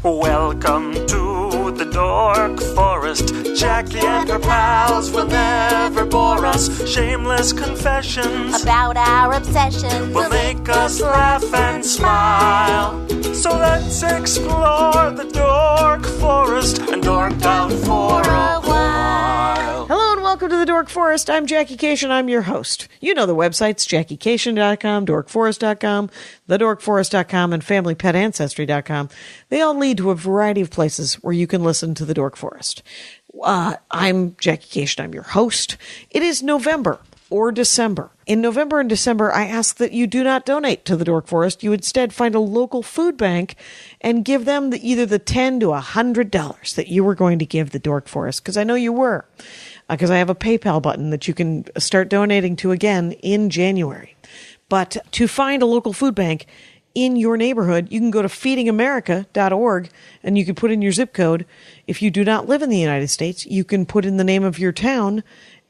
Welcome to the Dork Forest. Jackie and her pals will never bore us. Shameless confessions about our obsession will make us laugh and smile. So let's explore the Dork Forest and dork out for a while. Hello and welcome to the Dork Forest. I'm Jackie Cation. I'm your host. You know the websites, JackieCation.com, DorkForest.com, TheDorkForest.com, and FamilyPetAncestry.com. They all lead to a variety of places where you can listen to the Dork Forest. I'm Jackie Cation. I'm your host. It is November or December. In November and December, I ask that you do not donate to the Dork Forest. You instead find a local food bank and give them either the $10 to $100 that you were going to give the Dork Forest, because I know you were, because I have a PayPal button that you can start donating to again in January. But to find a local food bank in your neighborhood, you can go to feedingamerica.org and you can put in your zip code. If you do not live in the United States, you can put in the name of your town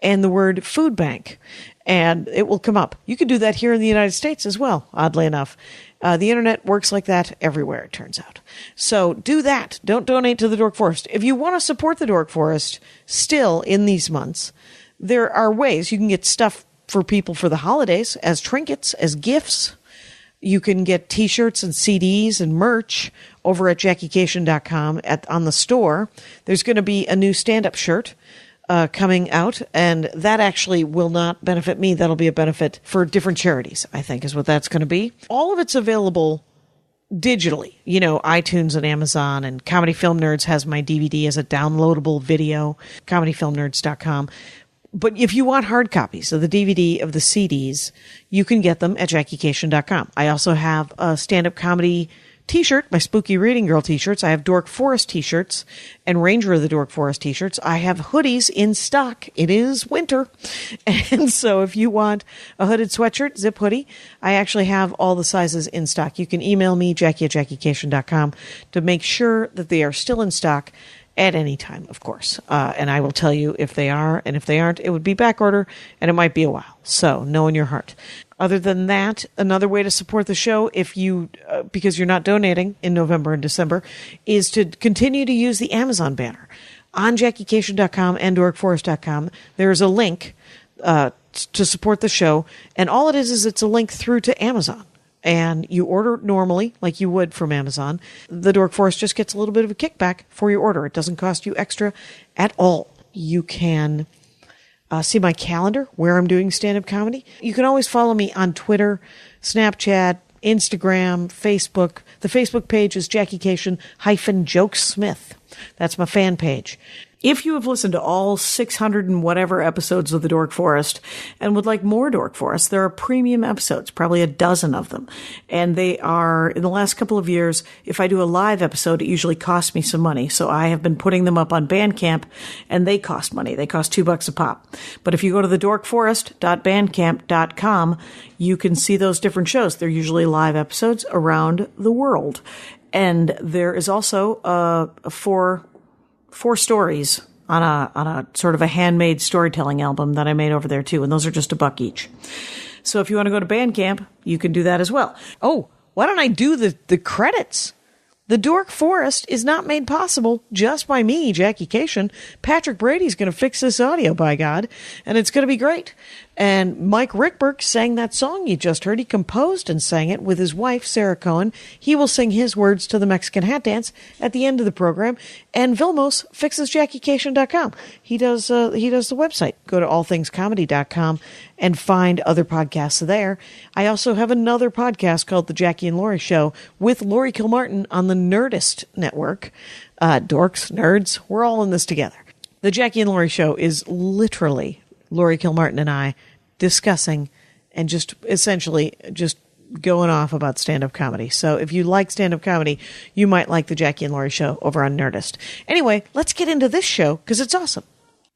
and the word food bank, and it will come up. You can do that here in the United States as well, oddly enough. The internet works like that everywhere, it turns out. So do that. Don't donate to the Dork Forest. If you want to support the Dork Forest still in these months, there are ways you can get stuff for people for the holidays as trinkets, as gifts. You can get T-shirts and CDs and merch over at JackieCation.com on the store. There's going to be a new stand-up shirt coming out, and that actually will not benefit me. That'll be a benefit for different charities, I think, is what that's going to be. All of it's available digitally, iTunes and Amazon, and Comedy Film Nerds has my DVD as a downloadable video, comedyfilmnerds.com. But if you want hard copies of the DVD of the CDs, you can get them at JackieCation.com. I also have a stand-up comedy T-shirt, my Spooky Reading Girl T-shirts. I have Dork Forest T-shirts and Ranger of the Dork Forest T-shirts. I have hoodies in stock. It is winter. And so if you want a hooded sweatshirt, zip hoodie, I actually have all the sizes in stock. You can email me, Jackie@JackieCation.com, to make sure that they are still in stock at any time, of course. And I will tell you if they are, and if they aren't, it would be back order, and it might be a while. So know in your heart. Other than that, another way to support the show, if you, because you're not donating in November and December, is to continue to use the Amazon banner. On JackieCation.com and DorkForest.com, there's a link to support the show, and all it is it's a link through to Amazon. And you order normally, like you would from Amazon. The Dork Forest just gets a little bit of a kickback for your order. It doesn't cost you extra at all. You can see my calendar where I'm doing stand-up comedy. You can always follow me on Twitter, Snapchat, Instagram, Facebook. The Facebook page is JackieCation-Jokesmith. That's my fan page. If you have listened to all 600 and whatever episodes of the Dork Forest and would like more Dork Forest, there are premium episodes, probably a dozen of them. And they are, in the last couple of years, if I do a live episode, it usually costs me some money. So I have been putting them up on Bandcamp, and they cost money. They cost $2 a pop. But if you go to thedorkforest.bandcamp.com, you can see those different shows. They're usually live episodes around the world. And there is also four stories on a sort of a handmade storytelling album that I made over there too, and those are just $1 each. So if you want to go to Bandcamp, you can do that as well. Oh, why don't I do the credits? The Dork Forest is not made possible just by me, Jackie Cation. Patrick Brady's going to fix this audio, by God, and it's going to be great. And Mike Rickberg sang that song you just heard. He composed and sang it with his wife, Sarah Cohen. He will sing his words to the Mexican Hat Dance at the end of the program. And Vilmos fixes JackieCation.com. He does the website. Go to allthingscomedy.com and find other podcasts there. I also have another podcast called The Jackie and Laurie Show with Laurie Kilmartin on the Nerdist Network. Dorks, nerds, we're all in this together. The Jackie and Laurie Show is literally Laurie Kilmartin and I discussing and just essentially just going off about stand-up comedy. So if you like stand-up comedy, you might like the Jackie and Laurie Show over on Nerdist. Anyway, let's get into this show because it's awesome.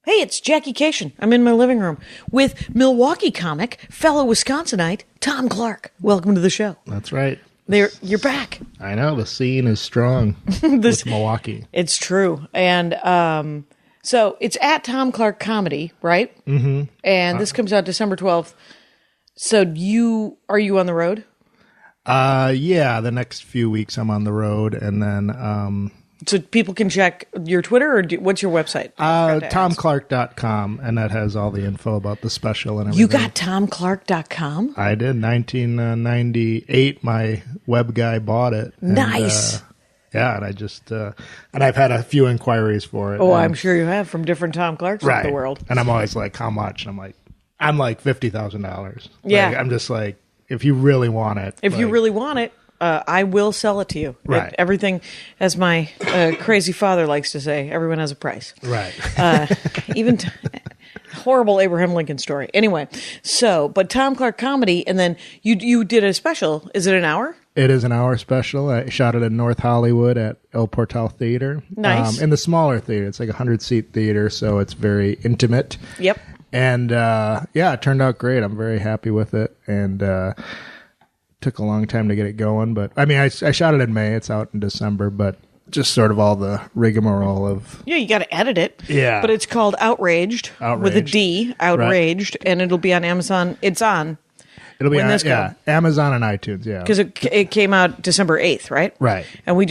Hey, it's Jackie Cation. I'm in my living room with Milwaukee comic, fellow Wisconsinite, Tom Clark. Welcome to the show. That's right. You're back. I know. The scene is strong with Milwaukee. It's true. And so it's at Tom Clark Comedy, right? Mm-hmm. And this comes out December 12th. So are you on the road? Yeah, the next few weeks I'm on the road, and then So people can check your Twitter, or what's your website? TomClark.com, and that has all the info about the special and everything. You got TomClark.com? I did. 1998, my web guy bought it. Nice. Yeah, and I just and I've had a few inquiries for it. Oh, and, I'm sure you have, from different Tom Clarks of the world. And I'm always like, how much? And I'm like $50,000. Yeah. I'm just like, if you really want it. If you really want it, I will sell it to you. Right. Everything, as my crazy father likes to say, everyone has a price. Right. Even horrible Abraham Lincoln story. Anyway, but Tom Clark Comedy, and then you did a special. Is it an hour? It is an hour special. I shot it in North Hollywood at El Portal Theater. Nice. In the smaller theater. It's like a 100-seat theater, so it's very intimate. Yep. And, it turned out great. I'm very happy with it. And took a long time to get it going. But, I shot it in May. It's out in December. But just sort of all the rigmarole of... Yeah, you got to edit it. Yeah. But it's called Outraged. With a D, Outraged. Right. And it'll be on Amazon. It's on. It'll be on, Amazon and iTunes, yeah. Because it came out December 8th, right? Right. And I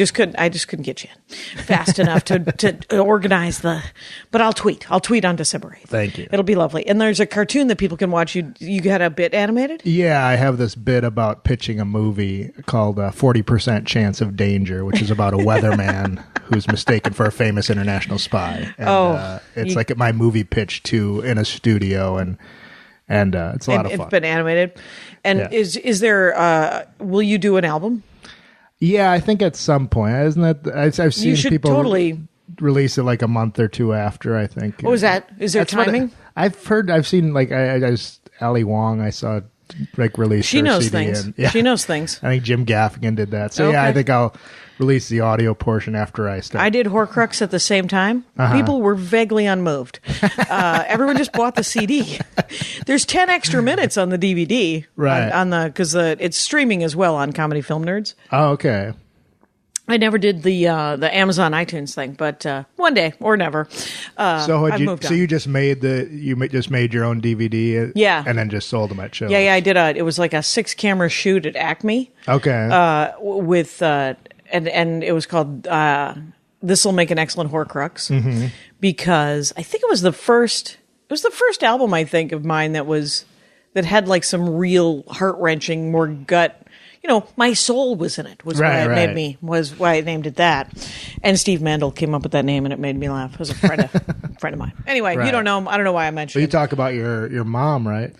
just couldn't get you in fast enough to organize but I'll tweet on December 8th. Thank you. It'll be lovely. And there's a cartoon that people can watch. You had a bit animated? Yeah, I have this bit about pitching a movie called 40% Chance of Danger, which is about a weatherman who's mistaken for a famous international spy. And, it's like my movie pitch in a studio, and it's a lot of fun. It's been animated. And is there, will you do an album? Yeah, I think at some point. Isn't that, I've seen people totally release it like a month or two after, I think. What was that? Is there timing? I've seen like, Ali Wong, I saw like release She her knows CD. things. And, She knows things. I think Jim Gaffigan did that. So I think I'll release the audio portion after I start. I did Horcrux at the same time. People were vaguely unmoved. Everyone just bought the CD. There's 10 extra minutes on the DVD, right? Because it's streaming as well on Comedy Film Nerds. Oh, okay. I never did the Amazon iTunes thing, but one day or never. So you just made your own DVD, and then just sold them at shows. Yeah. I did it was like a 6-camera shoot at Acme. Okay. With and it was called This'll Make an Excellent Horcrux, because I think it was the first album, I think, of mine that had like some real heart-wrenching, more gut. My soul was in it. Was why I named it that. And Steve Mandel came up with that name, and it made me laugh. It was a friend of mine. Anyway, you don't know him. I don't know why I mentioned. But you talk about your mom, right?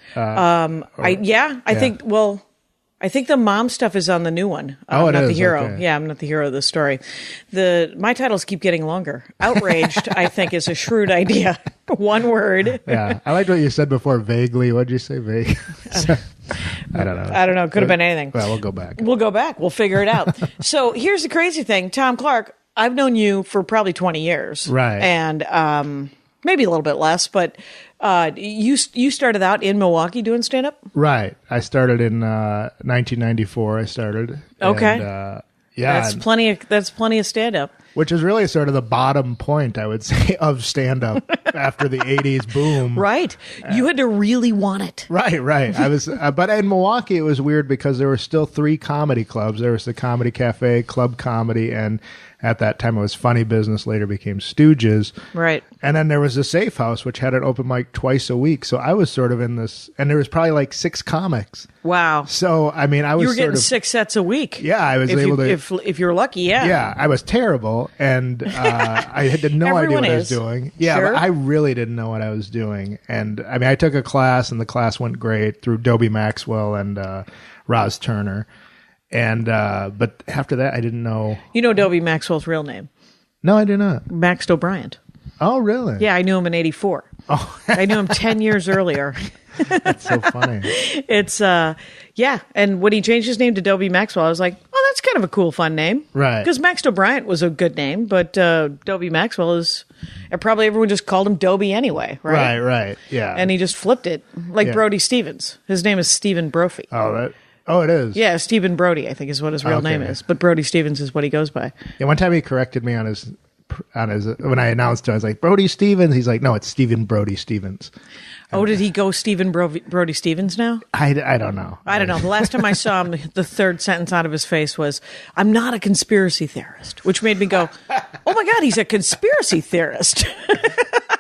I think the mom stuff is on the new one. I'm not the hero. Okay. Yeah, I'm not the hero of the story. My titles keep getting longer. Outraged, I think, is a shrewd idea. One word. Yeah, I liked what you said before. Vaguely, what'd you say? Vague. I don't know. Could have been anything. Well, we'll go back. We'll figure it out. So here's the crazy thing. Tom Clark, I've known you for probably 20 years. Right. And maybe a little bit less, but you started out in Milwaukee doing stand-up? Right. I started in 1994. I started. Okay. And, that's plenty of stand-up. Which is really sort of the bottom point, I would say, of stand-up after the 80s boom. Right. You had to really want it. Right. I was, but in Milwaukee, it was weird because there were still 3 comedy clubs. There was the Comedy Cafe, Club Comedy, and at that time it was Funny Business, later became Stooges. Right. And then there was the Safe House, which had an open mic twice a week. So I was sort of in this, and there was probably like 6 comics. Wow. So, I mean, I was You were getting 6 sets a week. Yeah, I was able to. If you're lucky, yeah. Yeah, I was terrible, and I had no idea what I was doing. Yeah, sure. But I really didn't know what I was doing. And, I mean, I took a class, and the class went great through Dobie Maxwell and Roz Turner. And but after that, I didn't know. You know Dobie Maxwell's real name? No, I do not. Max O'Brien. Oh, really? Yeah, I knew him in '84. Oh, I knew him 10 years earlier. That's so funny. It's and when he changed his name to Dobie Maxwell, I was like, oh, that's kind of a cool, fun name, right? Because Max O'Brien was a good name, but Dobie Maxwell is. And probably everyone just called him Dobie anyway, right? Right. Yeah. And he just flipped it, like Brody Stevens. His name is Stephen Brophy. Oh, it is? Yeah, Stephen Brody, I think is what his real name is. But Brody Stevens is what he goes by. Yeah, one time he corrected me on his on his when I announced it. I was like, Brody Stevens. He's like, no, it's Stephen Brody Stevens. Oh, did he go Stephen Brody Stevens now? I don't know. I don't know. The last time I saw him, the third sentence out of his face was, "I'm not a conspiracy theorist," which made me go, "Oh my God, he's a conspiracy theorist."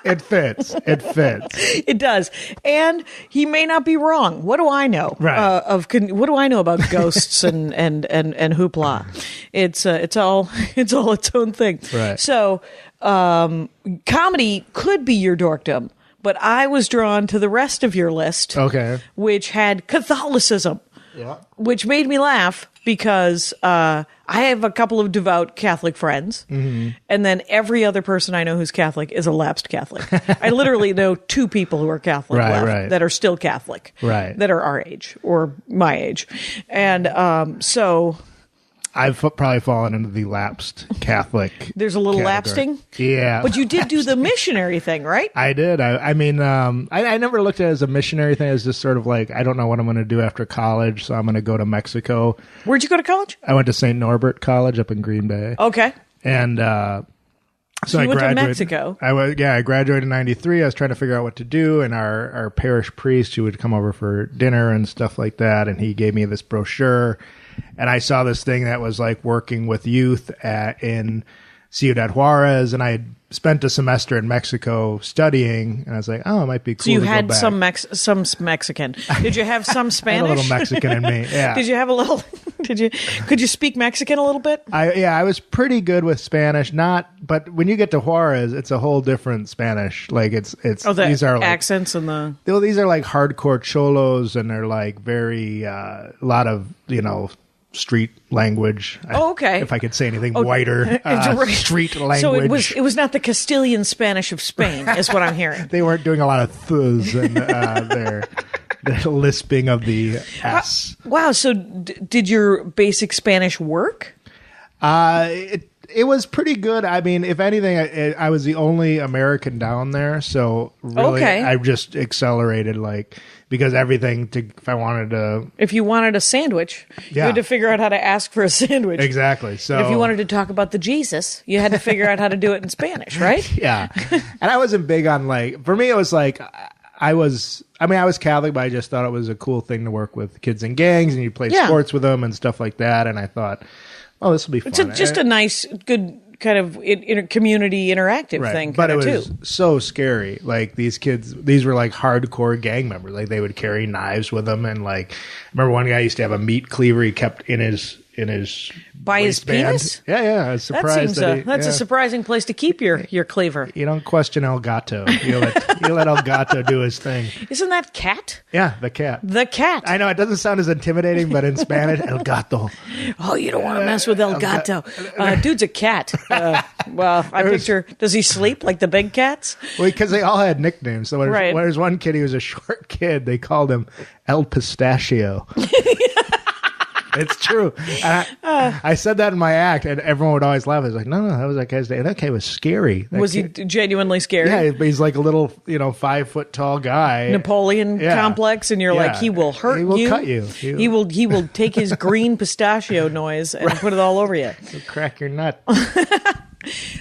It fits. It fits. It does, and he may not be wrong. What do I know? Right. What do I know about ghosts and hoopla? It's all its own thing. Right. So, comedy could be your dorkdom, but I was drawn to the rest of your list. Okay. Which had Catholicism. Yeah. Which made me laugh because I have a couple of devout Catholic friends, and then every other person I know who's Catholic is a lapsed Catholic. I literally know 2 people who are Catholic left that are still Catholic, that are our age or my age, and so I've probably fallen into the lapsed Catholic. There's a little category. lapsing? Yeah. But you did do the missionary thing, right? I did. I mean, I never looked at it as a missionary thing. It was just sort of like, I don't know what I'm going to do after college, so I'm going to go to Mexico. Where'd you go to college? I went to St. Norbert College up in Green Bay. Okay. And so I you went graduated. to Mexico. I graduated in '93. I was trying to figure out what to do, and our parish priest, who would come over for dinner and stuff like that, and he gave me this brochure. And I saw this thing that was like working with youth in Ciudad Juarez, and I had spent a semester in Mexico studying, and I was like, oh, it might be cool. So you to had go back. some Mexican. Did you have some Spanish? I had a little Mexican in me. Yeah. Did you have a little? Could you speak Mexican a little bit? I was pretty good with Spanish. But when you get to Juarez, it's a whole different Spanish. Like these are like accents and the. Well, these are like hardcore cholos, and they're like very a lot of street language. Oh, okay. If I could say anything whiter, street language. So it was not the Castilian Spanish of Spain, is what I'm hearing. They weren't doing a lot of ths and their lisping of the s. Wow. So did your basic Spanish work? It was pretty good. I mean, if anything, I was the only American down there, so really, I just accelerated because everything if I wanted to. If you wanted a sandwich, you had to figure out how to ask for a sandwich. Exactly. So if you wanted to talk about the Jesus, you had to figure out how to do it in Spanish, right? Yeah. And I wasn't big on for me, it was I was Catholic, but I just thought it was a cool thing to work with kids in gangs, and you play sports with them and stuff like that. And I thought, oh, this will be fun. It's just a nice, good kind of community interactive thing. But it was so scary. Like these kids, these were like hardcore gang members. Like they would carry knives with them, and I remember one guy used to have a meat cleaver he kept in his by his penis. Yeah. I was surprised that's a surprising place to keep your cleaver. You don't question El Gato. You let El Gato do his thing. Isn't that cat? Yeah, the cat. The cat. I know it doesn't sound as intimidating, but in Spanish, El Gato. Oh, you don't want to mess with El Gato. Dude's a cat. Well, I picture. Does he sleep like the big cats? Well, because they all had nicknames. So when there's one kid, he was a short kid. They called him El Pistachio. It's true. And I said that in my act, and everyone would always laugh. I was like, no, that was that guy's name. That guy was scary. Was he genuinely scary? Yeah, but he's like a little, 5 foot tall guy. Napoleon complex, and you're like, he will hurt you. He will cut you. He will take his green pistachio noise and put it all over you. He'll crack your nut.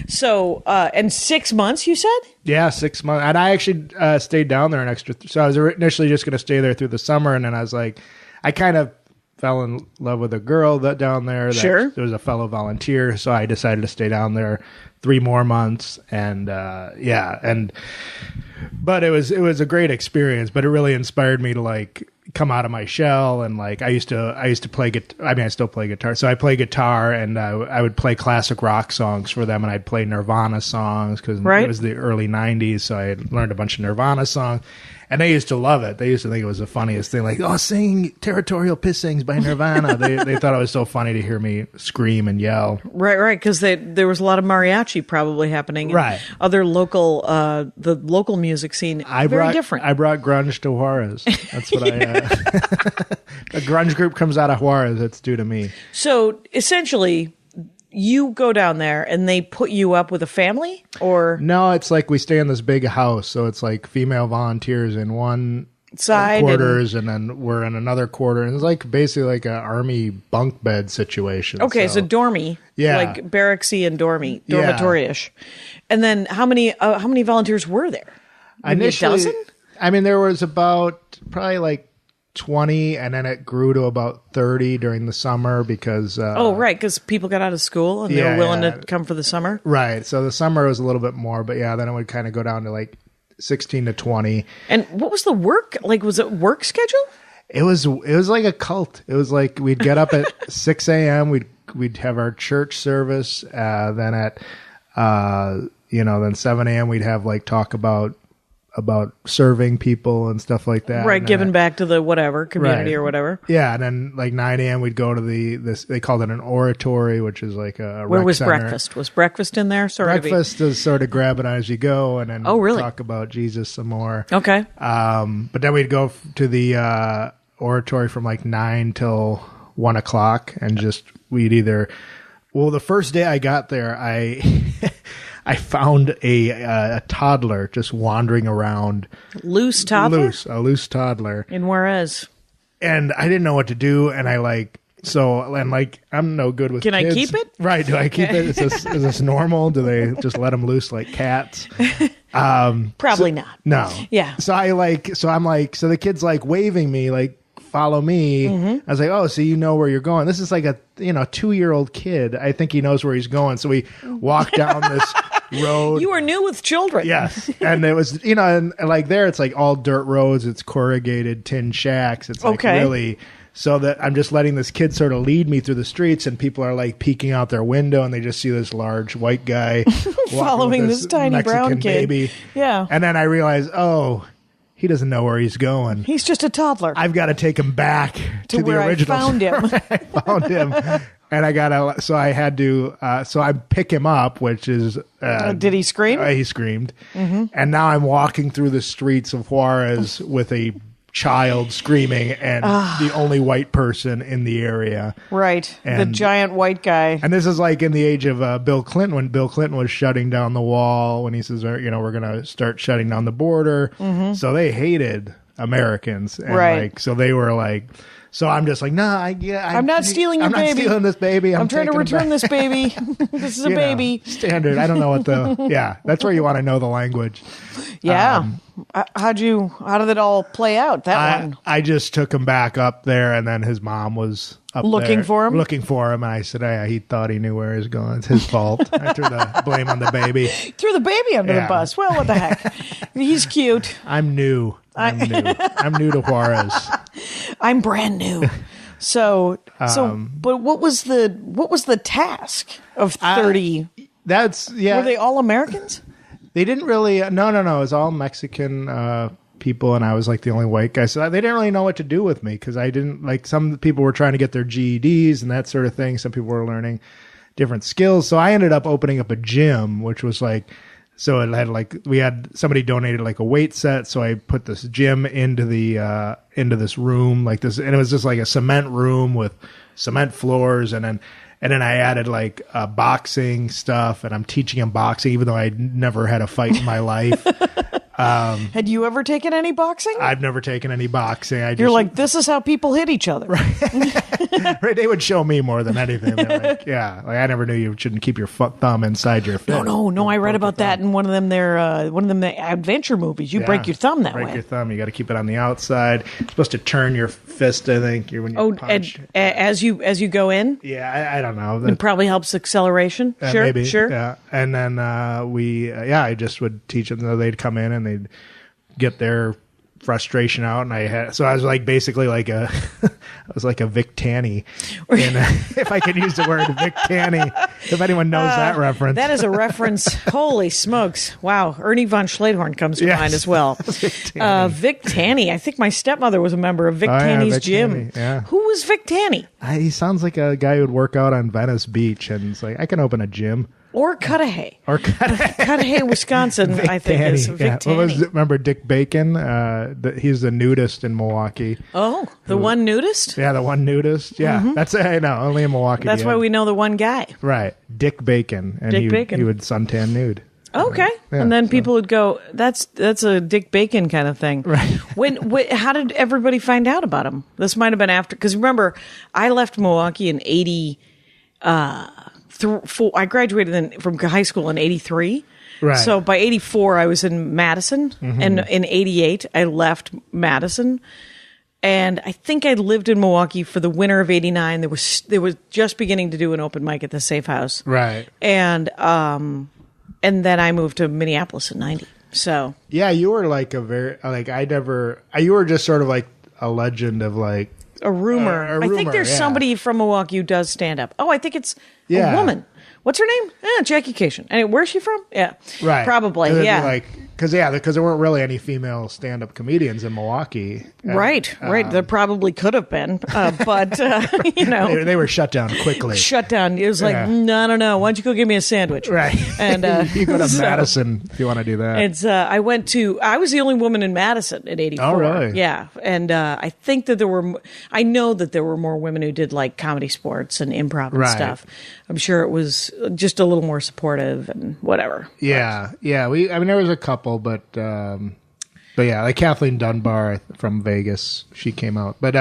So, and 6 months, you said? Yeah, 6 months. And I actually stayed down there an extra. So I was initially just going to stay there through the summer, and then I was like, I kind of fell in love with a girl down there. There was a fellow volunteer, so I decided to stay down there 3 more months, and but it was a great experience. But it really inspired me to come out of my shell, and I used to play guitar. I mean, I still play guitar, so I play guitar, and I would play classic rock songs for them, and I'd play Nirvana songs because it was the early '90s, so I had learned a bunch of Nirvana songs. And they used to love it. They used to think it was the funniest thing. Singing Territorial Pissings by Nirvana. they thought it was so funny to hear me scream and yell. Right, because there was a lot of mariachi probably happening. Right. Other local, the local music scene, very different. I brought grunge to Juarez. That's what a grunge group comes out of Juarez. It's due to me. So, essentially, you go down there and they put you up with a family, or no? It's like we stay in this big house, so it's like female volunteers in one side quarters, and then we're in another quarter, and it's like basically like an army bunk bed situation. Okay, so dormy, like barracksy and dormitory-ish. And then how many volunteers were there? Maybe Initially, a dozen? I mean, there was about probably like 20, and then it grew to about 30 during the summer because... because people got out of school and they were willing to come for the summer? Right, so the summer was a little bit more, but then it would kind of go down to like 16 to 20. And what was the work? Like, was it work schedule? It was like a cult. It was like we'd get up at 6 a.m., we'd have our church service, then at, then 7 a.m. we'd have like talk about serving people and stuff like that. Right, giving back to the whatever, community or whatever. Yeah, and then like 9 a.m. we'd go to this, they called it an oratory, which is like a Where rec was center. breakfast? Was breakfast in there? Breakfast is sort of grab it as you go, and then talk about Jesus some more. Okay. But then we'd go to the oratory from like 9 till 1 o'clock, and we'd either... Well, the first day I got there, I found a toddler just wandering around. A loose toddler. In Juarez. And I didn't know what to do, and I'm no good with kids. Can I keep it? Right, do I keep it? Is this normal? Do they just let them loose like cats? Probably not. No. Yeah. So the kid's like waving me, like, follow me. I was like, oh, so you know where you're going. This is like a 2-year-old kid. I think he knows where he's going. So we walk down this road. You are new with children. Yes. And it was, and like there, it's like all dirt roads. It's corrugated tin shacks. It's like really, so that I'm just letting this kid sort of lead me through the streets, and people are like peeking out their window, and they just see this large white guy following this tiny Mexican brown kid. Baby. Yeah. And then I realized, he doesn't know where he's going. He's just a toddler. I've got to take him back to where the original. I found him. I found him. And so I pick him up, which is... did he scream? He screamed. And now I'm walking through the streets of Juarez with a child screaming and the only white person in the area. Right. The giant white guy. And this is like in the age of Bill Clinton, when Bill Clinton was shutting down the wall, when he says, we're going to start shutting down the border. So they hated Americans. And so they were like... So I'm just like, I'm not stealing your baby. I'm not stealing this baby. I'm trying to return this baby. This is a baby. Standard. I don't know what that's where you want to know the language. Yeah. How did it all play out? I just took him back up there, and then his mom was up looking for him. And I said, he thought he knew where he was going. It's his fault. I threw the blame on the baby. Threw the baby under the bus. Well, what the heck? He's cute. I'm new. I'm new to Juarez. I'm brand new. So, but what was the task of 30? Were they all Americans? They didn't really. No. It was all Mexican people, and I was like the only white guy. So they didn't really know what to do with me because I didn't like. Some people were trying to get their GEDs and that sort of thing. Some people were learning different skills. So I ended up opening up a gym, which was like. So it had we had somebody donated like a weight set. So I put this gym into this room like this, and it was just like a cement room with cement floors, and then I added like boxing stuff, and I'm teaching him boxing, even though I'd never had a fight in my life. Had you ever taken any boxing? I've never taken any boxing. You're like, this is how people hit each other. Right? They would show me more than anything. They're like, I never knew you shouldn't keep your thumb inside your fist. No. I read about that in one of them adventure movies. You break your thumb that way. Break your thumb. You got to keep it on the outside. You're supposed to turn your fist, I think, when you punch. As you go in? Yeah, I don't know. It probably helps acceleration. Sure, maybe. Sure. Yeah. And then I just would teach them. They'd come in and they'd get their frustration out, and I was like basically like I was like a Vic Tanny, and if I can use the word Vic Tanny, if anyone knows that reference. That is a reference. Holy smokes. Wow. Ernie von Schledhorn comes to mind as well. Vic Tanny. I think my stepmother was a member of Vic Tanny's gym. Yeah. Who was Vic Tanny? He sounds like a guy who would work out on Venice Beach, and it's like, I can open a gym. Or Cudahy. Cudahy, Wisconsin, I think Tanny, is Vic Tanny. Remember Dick Bacon? He's the nudist in Milwaukee. Oh, the one nudist? Yeah, the one nudist. Yeah, that's I know. Only in Milwaukee. That's why we know the one guy. Right, Dick Bacon. And he would suntan nude. Okay. Yeah, And then so- people would go, that's a Dick Bacon kind of thing. Right. How did everybody find out about him? This might have been after, because remember, I left Milwaukee in 84. I graduated from high school in 83. Right. So by 84, I was in Madison. And in 88, I left Madison. And I think I lived in Milwaukee for the winter of 89. There was just beginning to do an open mic at the Safe House. Right. And then I moved to Minneapolis in 90. So Yeah, you were like you were just sort of like a legend of like a rumor. A I think rumor, there's yeah. somebody from Milwaukee who does stand up. Oh, I think it's Yeah. a woman. What's her name? Jackie Cation. And where's she from? Yeah. right, Probably. And it'd be Yeah. like because there weren't really any female stand-up comedians in Milwaukee. Right. There probably could have been, but They were shut down quickly. shut down. It was like, Yeah. no. Why don't you go give me a sandwich? Right. And you go to so- Madison if you want to do that. I was the only woman in Madison in 84. Oh, really? Yeah. And I think that I know that there were more women who did like comedy sports and improv and Right. stuff. I'm sure it was just a little more supportive and whatever. Yeah. There was a couple, but yeah, like Kathleen Dunbar from Vegas, she came out. But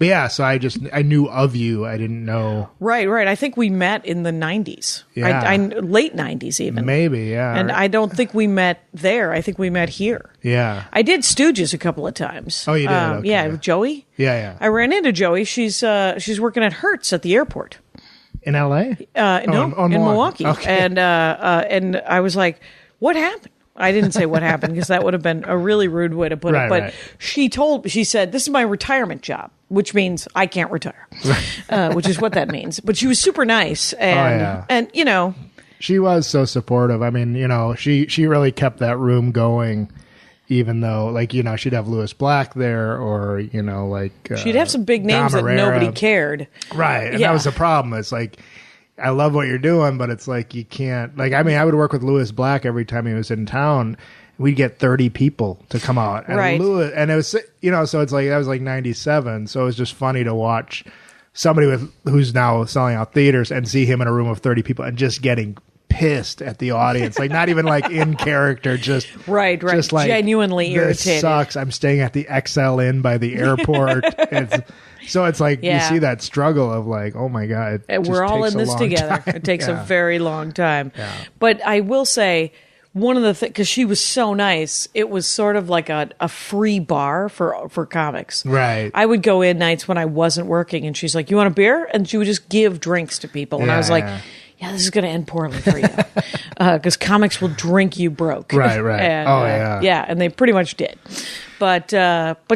yeah, so I knew of you. I didn't know. Right. I think we met in the 90s. Yeah. Late 90s even. Maybe, yeah. And I don't think we met there. I think we met here. Yeah. I did Stooges a couple of times. Oh, you did? Okay. Yeah, with Joey. Yeah. I ran into Joey. She's working at Hertz at the airport. In L.A.? No, in Milwaukee. Okay. And I was like, what happened? I didn't say what happened because that would have been a really rude way to put Right, it. But right. she said, this is my retirement job, which means I can't retire, which is what that means. But she was super nice. And She was so supportive. I mean, she really kept that room going, even though, like, she'd have Lewis Black there or, she'd have some big names Dom that Herrera. nobody cared. Right. And Yeah. that was the problem. It's like, I love what you're doing, but it's like you can't. Like, I mean, I would work with Lewis Black every time he was in town. We'd get 30 people to come out, and Right. Lewis, and it was so it's like that was like 97. So it was just funny to watch somebody who's now selling out theaters and see him in a room of 30 people and just getting pissed at the audience, like not even like in character, just Right. just like Genuinely this irritated. sucks. I'm staying at the XL Inn by the airport. So it's like Yeah. you see that struggle of like, oh my god, it And just we're all takes in a this long together. time. It takes a Yeah. very long time. Yeah. But I will say, one of the things, because she was so nice, it was sort of like a free bar for comics. Right. I would go in nights when I wasn't working, and she's like, "You want a beer?" And she would just give drinks to people, and I was like, Yeah. "Yeah, this is going to end poorly for you," because comics will drink you broke. Right. And, Oh, yeah. yeah, and they pretty much did. But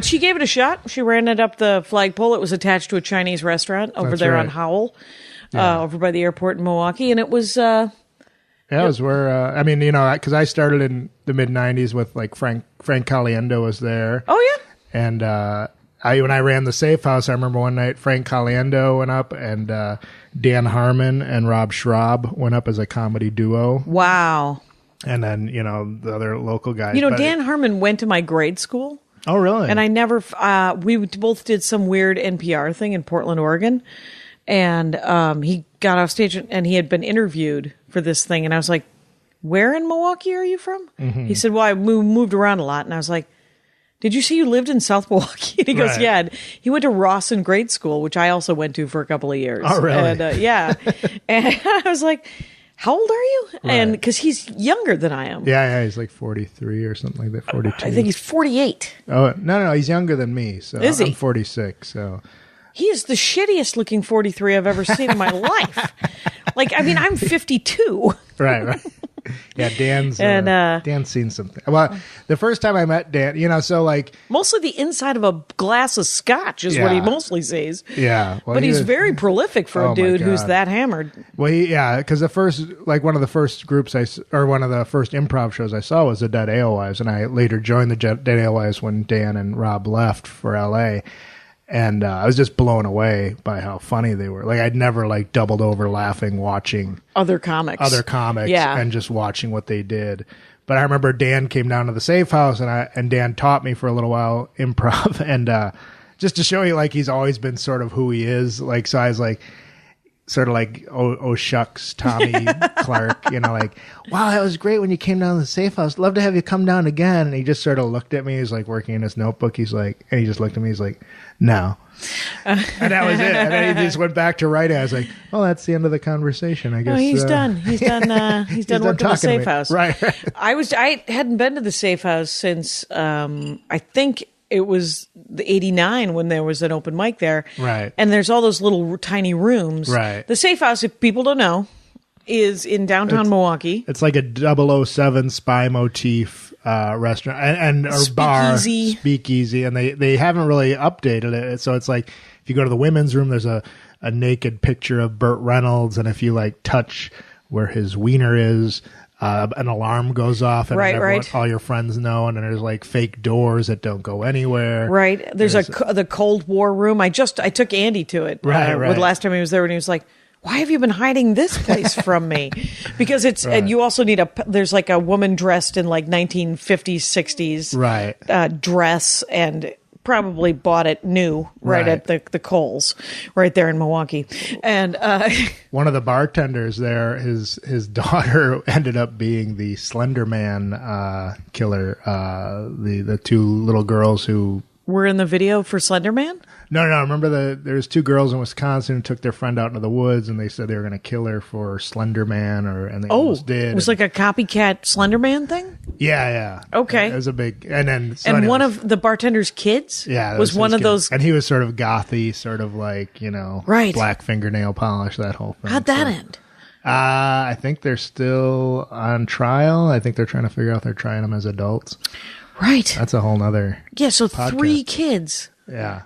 she gave it a shot. She ran it up the flagpole. It was attached to a Chinese restaurant over That's there right. on Howell, over by the airport in Milwaukee, and it was. Yeah, it was where I mean, because I started in the mid '90s with like Frank Caliendo was there. Oh yeah. And when I ran the Safe House, I remember one night Frank Caliendo went up, and Dan Harmon and Rob Schraub went up as a comedy duo, Wow. and then the other local guys. You know, But Dan Harmon went to my grade school, oh, really? and I never. We both did some weird NPR thing in Portland, Oregon, and he got off stage and he had been interviewed for this thing, and I was like, "Where in Milwaukee are you from?" Mm-hmm. He said, "Well, I moved around a lot," and I was like, "Did you say you lived in South Milwaukee?" And he goes, Right. "Yeah." And he went to Rawson Grade School, which I also went to for a couple of years. Oh, really? And, yeah. And I was like, "How old are you?" And Right. because he's younger than I am. yeah, he's like 43 or something like that. 42. I think he's 48. Oh no, he's younger than me. So Is he? I'm 46. So He is the shittiest looking 43 I've ever seen in my life. Like, I mean, I'm 52. right. Yeah, Dan's seen something. Well, the first time I met Dan, so like, Mostly the inside of a glass of scotch is what he Yeah. mostly sees. yeah. Well, But he's was- very prolific for Oh, a my dude who's God. that hammered. Well, because one of the first groups one of the first improv shows I saw was the Dead Alewives, and I later joined the Dead Alewives when Dan and Rob left for LA, and I was just blown away by how funny they were. Like I'd never like doubled over laughing watching Other comics. Yeah. and just watching what they did. But I remember Dan came down to the Safe House, and Dan taught me for a little while improv, and just to show you, like he's always been sort of who he is. Like so, I was like. sort of like, oh shucks, Tommy Clark, like, wow, that was great when you came down to the safe house. Love to have you come down again. And he just sort of looked at me. He's like working in his notebook. He's like, and he just looked at me. He's like, no. And that was it. And then he just went back to writing. I was like, well, that's the end of the conversation, I guess. Oh, he's done. He's done working at the safe house. Right. I hadn't been to the safe house since, I think it was the 89 when there was an open mic there. Right. And there's all those little tiny rooms. Right. The safe house, if people don't know, is in downtown Milwaukee. It's like a 007 spy motif restaurant and or bar, speakeasy, and they haven't really updated it. So it's like if you go to the women's room, there's a naked picture of Burt Reynolds, and if you like touch where his wiener is, an alarm goes off, and all your friends know, and then there's like fake doors that don't go anywhere. Right. There's the Cold War room. I took Andy to it. Right. With last time he was there, and he was like, why have you been hiding this place from me? Because it's, and you also need there's like a woman dressed in like 1950s, 60s dress, and probably bought it new at the Kohl's right there in Milwaukee. And one of the bartenders there, his daughter ended up being the Slender Man killer. The two little girls who were in the video for Slender Man? No. Remember there's two girls in Wisconsin who took their friend out into the woods, and they said they were going to kill her for Slender Man, and they almost did. It was like a copycat Slender Man thing? Yeah. Okay. It was a big, and one of the bartender's kids? Yeah. Was one of those. And he was sort of gothy, sort of like, black fingernail polish, that whole thing. How'd that end? I think they're still on trial. I think they're trying to figure out if they're trying them as adults. Right. That's a whole nother so podcast. 3 kids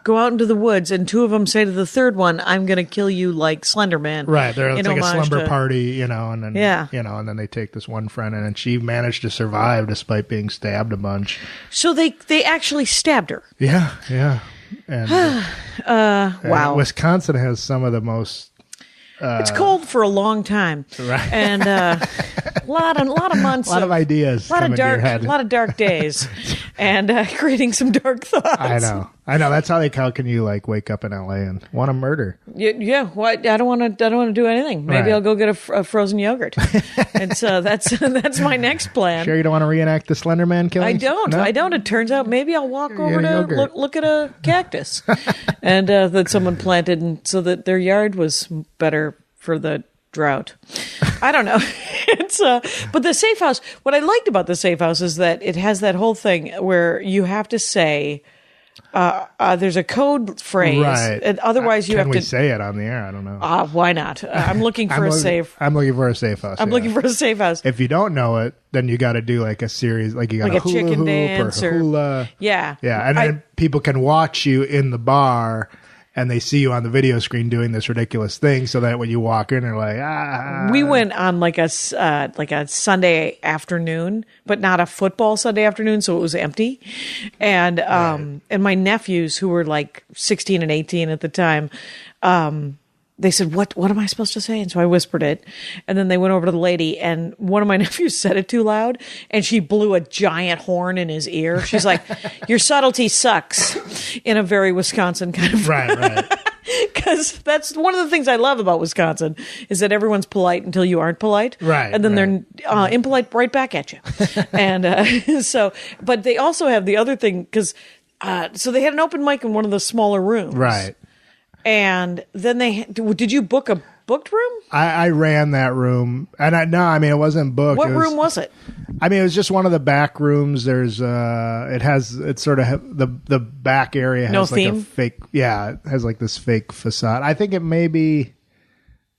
go out into the woods, and 2 of them say to the third one, I'm going to kill you like Slender Man. Right. It's like a slumber party, and then, and then they take this one friend in, and she managed to survive despite being stabbed a bunch. So they actually stabbed her. Yeah. And, wow. Wisconsin has some of the most it's cold for a long time, right? And a lot of months, a lot of ideas, a lot of dark days, and creating some dark thoughts. I know. That's how can you like wake up in LA and want to murder? Yeah. What? I don't want to do anything. Maybe I'll go get a frozen yogurt. And so that's my next plan. Sure, you don't want to reenact the Slender Man killing? I don't. No? I don't. It turns out maybe I'll walk over to look at a cactus, and that someone planted, and so that their yard was better for the drought. I don't know. But the safe house. What I liked about the safe house is that it has that whole thing where you have to say. There's a code phrase. Right. And otherwise, you have to. Can we say it on the air? I don't know. Why not? I'm looking for a safe. I'm looking for a safe house. I'm looking for a safe house. If you don't know it, then you got to do like a series, like you got like a chicken hula dance hoop or hula. Yeah. And then people can watch you in the bar. And they see you on the video screen doing this ridiculous thing, so that when you walk in, they're like, We went on like a Sunday afternoon, but not a football Sunday afternoon, so it was empty. And and my nephews, who were like 16 and 18 at the time, they said, what am I supposed to say? And so I whispered it. And then they went over to the lady, and one of my nephews said it too loud, and she blew a giant horn in his ear. She's like, your subtlety sucks, in a very Wisconsin kind of... Right. Because that's one of the things I love about Wisconsin, is that everyone's polite until you aren't polite. Right. And then they're impolite right back at you. And but they also have the other thing, because... so they had an open mic in one of the smaller rooms. Right. And then did you book a booked room? I ran that room, and it wasn't booked. What room was it? I mean, it was just one of the back rooms. There's it's sort of the back area has like theme? a fake, it has like this fake facade. I think it may be,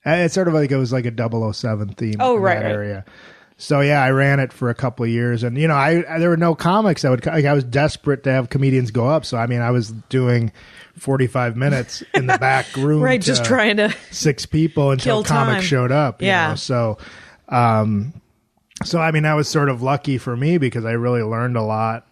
it's sort of like it was like a 007 theme. Oh, in right, that area. So I ran it for a couple of years, and there were no comics that would. Like, I was desperate to have comedians go up, so I was doing 45 minutes in the back room, right? Just trying to 6 people until comics showed up. You know? So that was sort of lucky for me, because I really learned a lot,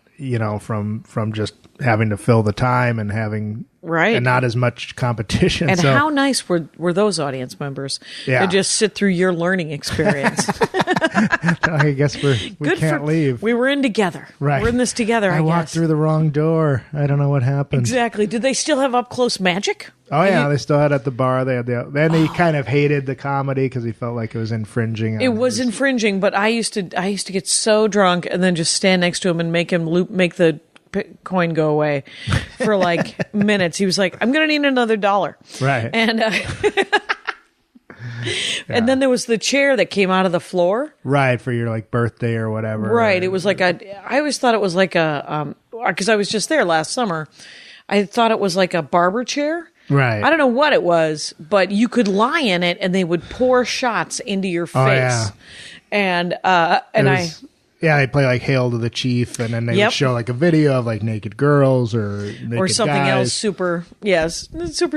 from just having to fill the time and having Right. and not as much competition. And so, how nice were those audience members Yeah. to just sit through your learning experience? I guess we can't leave. We were in together. Right. We're in this together, I walked guess. through the wrong door. I don't know what happened. Exactly. Did they still have up-close magic? Oh yeah, they still had at the bar. They had then he kind of hated the comedy because he felt like it was infringing. It was infringing, but I used to get so drunk and then just stand next to him and make the coin go away for like minutes. He was like, "I'm gonna need another $1." Right. And and then there was the chair that came out of the floor. Right, for your like birthday or whatever. Right. It was like I always thought it was like because I was just there last summer. I thought it was like a barber chair. Right. I don't know what it was, but you could lie in it and they would pour shots into your face. Oh, yeah. And Yeah, they play like "Hail to the Chief," and then they would show like a video of like naked girls or naked something guys. else super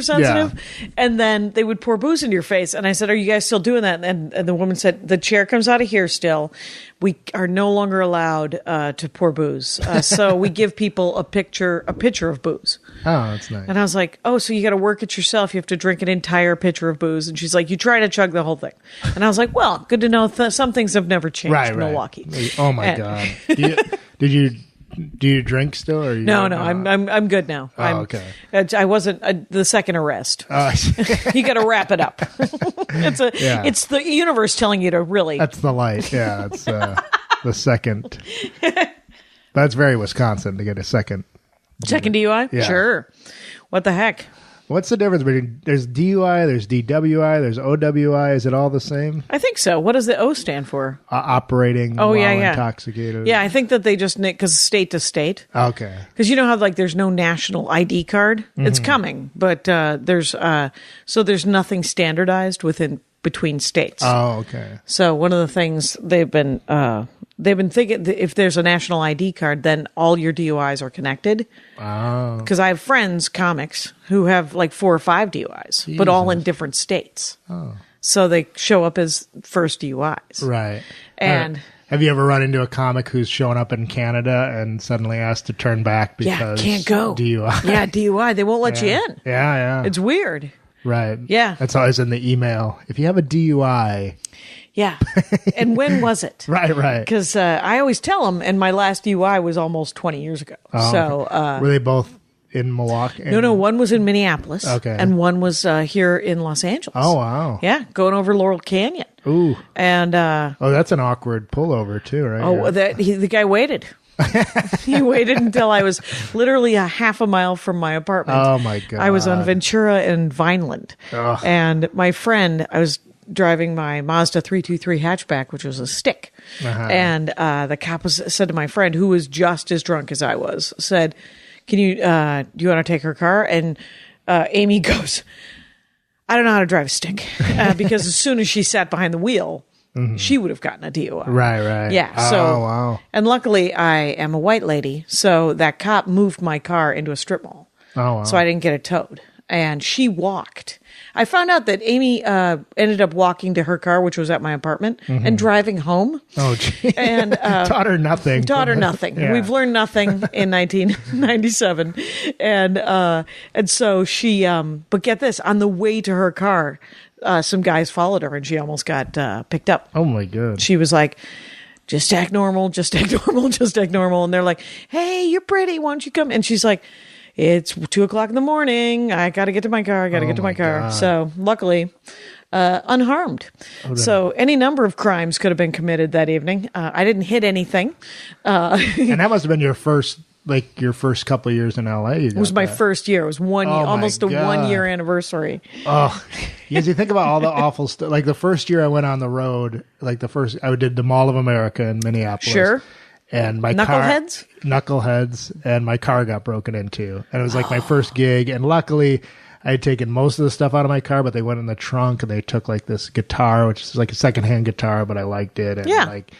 sensitive. And then they would pour booze into your face. And I said, "Are you guys still doing that?" And the woman said, "The chair comes out of here still. We are no longer allowed to pour booze. So we give people a pitcher of booze." Oh, that's nice. And I was like, "Oh, so you got to work it yourself. You have to drink an entire pitcher of booze." And she's like, "You try to chug the whole thing." And I was like, "Well, good to know some things have never changed in Milwaukee." Oh my God. Do you drink still? Or No, I'm good now. Oh, okay. I wasn't the second arrest. Oh, You got to wrap it up. It's the universe telling you to really. That's the light. Yeah, it's the second. That's very Wisconsin to get a second. Second DUI? Yeah. Sure. What the heck? What's the difference between there's DUI, there's DWI, there's OWI? Is it all the same? I think so. What does the O stand for? Operating while intoxicated. Yeah, I think that they just because state to state. Okay. Because you know how like there's no national ID card. It's coming, but there's nothing standardized between states. Oh, okay. So one of the things they've been thinking that if there's a national ID card, then all your DUIs are connected. Oh. Because I have friends, comics, who have like 4 or 5 DUIs, but all in different states. Oh. So they show up as first DUIs. Right. And have you ever run into a comic who's showing up in Canada and suddenly asked to turn back because can't go. DUI? Yeah, DUI. They won't let you in. Yeah. It's weird. Right. Yeah. That's always in the email. If you have a DUI. Yeah. And when was it? Right. Because I always tell them, and my last DUI was almost 20 years ago. Oh, so were they both in Milwaukee? No. One was in Minneapolis. Okay. And one was here in Los Angeles. Oh, wow. Yeah, going over Laurel Canyon. Ooh. And that's an awkward pullover too, right? The guy waited. He waited until I was literally a half a mile from my apartment. Oh my God. I was on Ventura and Vineland. Ugh. And my friend, I was driving my Mazda 323 hatchback, which was a stick. Uh-huh. And the cop said to my friend, who was just as drunk as I was, said, "Can you, do you want to take her car?" And Amy goes, "I don't know how to drive a stick." Because as soon as she sat behind the wheel, she would have gotten a DUI. Right. Yeah. So, oh, wow. And luckily I am a white lady. So that cop moved my car into a strip mall. Oh, wow. So I didn't get it towed. And she walked. I found out that Amy ended up walking to her car, which was at my apartment, and driving home. Oh, gee. And taught her nothing. Taught her nothing. Yeah. We've learned nothing in 1997. And so she, but get this, on the way to her car, some guys followed her and she almost got picked up. Oh my God. She was like, "Just act normal, just act normal, just act normal." And they're like, "Hey, you're pretty. Why don't you come?" And she's like, "It's 2:00 in the morning. I got to get to my car. Get to my car." God. So luckily, unharmed. So any number of crimes could have been committed that evening. I didn't hit anything. And that must have been your first couple of years in LA. It was my first year. It was 1 year, Oh, my almost a God. 1 year anniversary. Oh, because you think about all the awful stuff. Like the first year I went on the road, I did the Mall of America in Minneapolis. Sure. And my knuckleheads, and my car got broken into, and it was like my first gig. And luckily, I had taken most of the stuff out of my car, but they went in the trunk and they took like this guitar, which is like a secondhand guitar, but I liked it. And like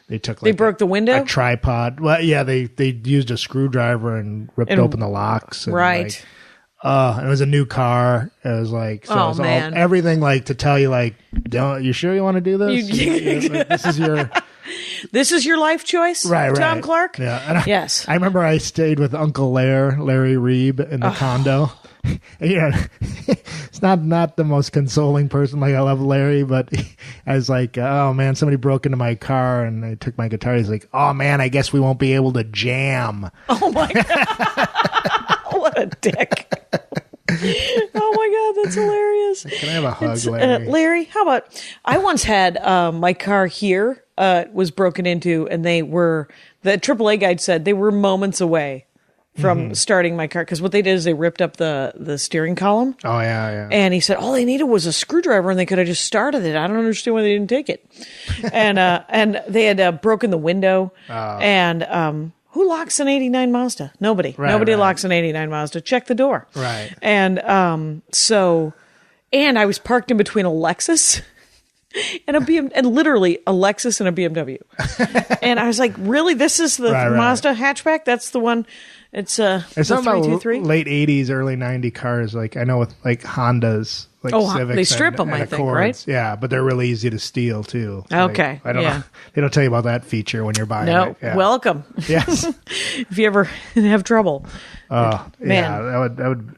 they took, they broke the window, a tripod. Well, yeah, they used a screwdriver and ripped open the locks. And right. And it was a new car. It was like, so it was man. everything like to tell you like, you sure you want to do this? This is This is your life choice, Right. Tom Clark? Yeah. And Yes. I remember I stayed with Uncle Larry Reeb in the condo. And, it's not the most consoling person. Like, I love Larry, but I was like, oh man, somebody broke into my car and I took my guitar. He's like, oh man, I guess we won't be able to jam. Oh my God. What a dick. Oh my God, that's hilarious. Can I have a hug, Larry? Larry, how about, I once had my car here was broken into, and the AAA guide said they were moments away from starting my car, because what they did is they ripped up the steering column. Oh, yeah. And he said all they needed was a screwdriver and they could have just started it. I don't understand why they didn't take it. And they had broken the window. And who locks an 89 Mazda? Nobody. Nobody locks an 89 Mazda. Check the door. Right. And and I was parked in between a Lexus and literally a Lexus and a BMW. And I was like, really? This is the Mazda hatchback? That's the one. It's something about 323? late 80s, early 90 cars. Like, I know with like Hondas, like Civics. They strip them, and I think, Accords. right? Yeah, but they're really easy to steal too. Okay. Like, I don't know. They don't tell you about that feature when you're buying No, it. Yeah. welcome. Yes. If you ever have trouble. Man.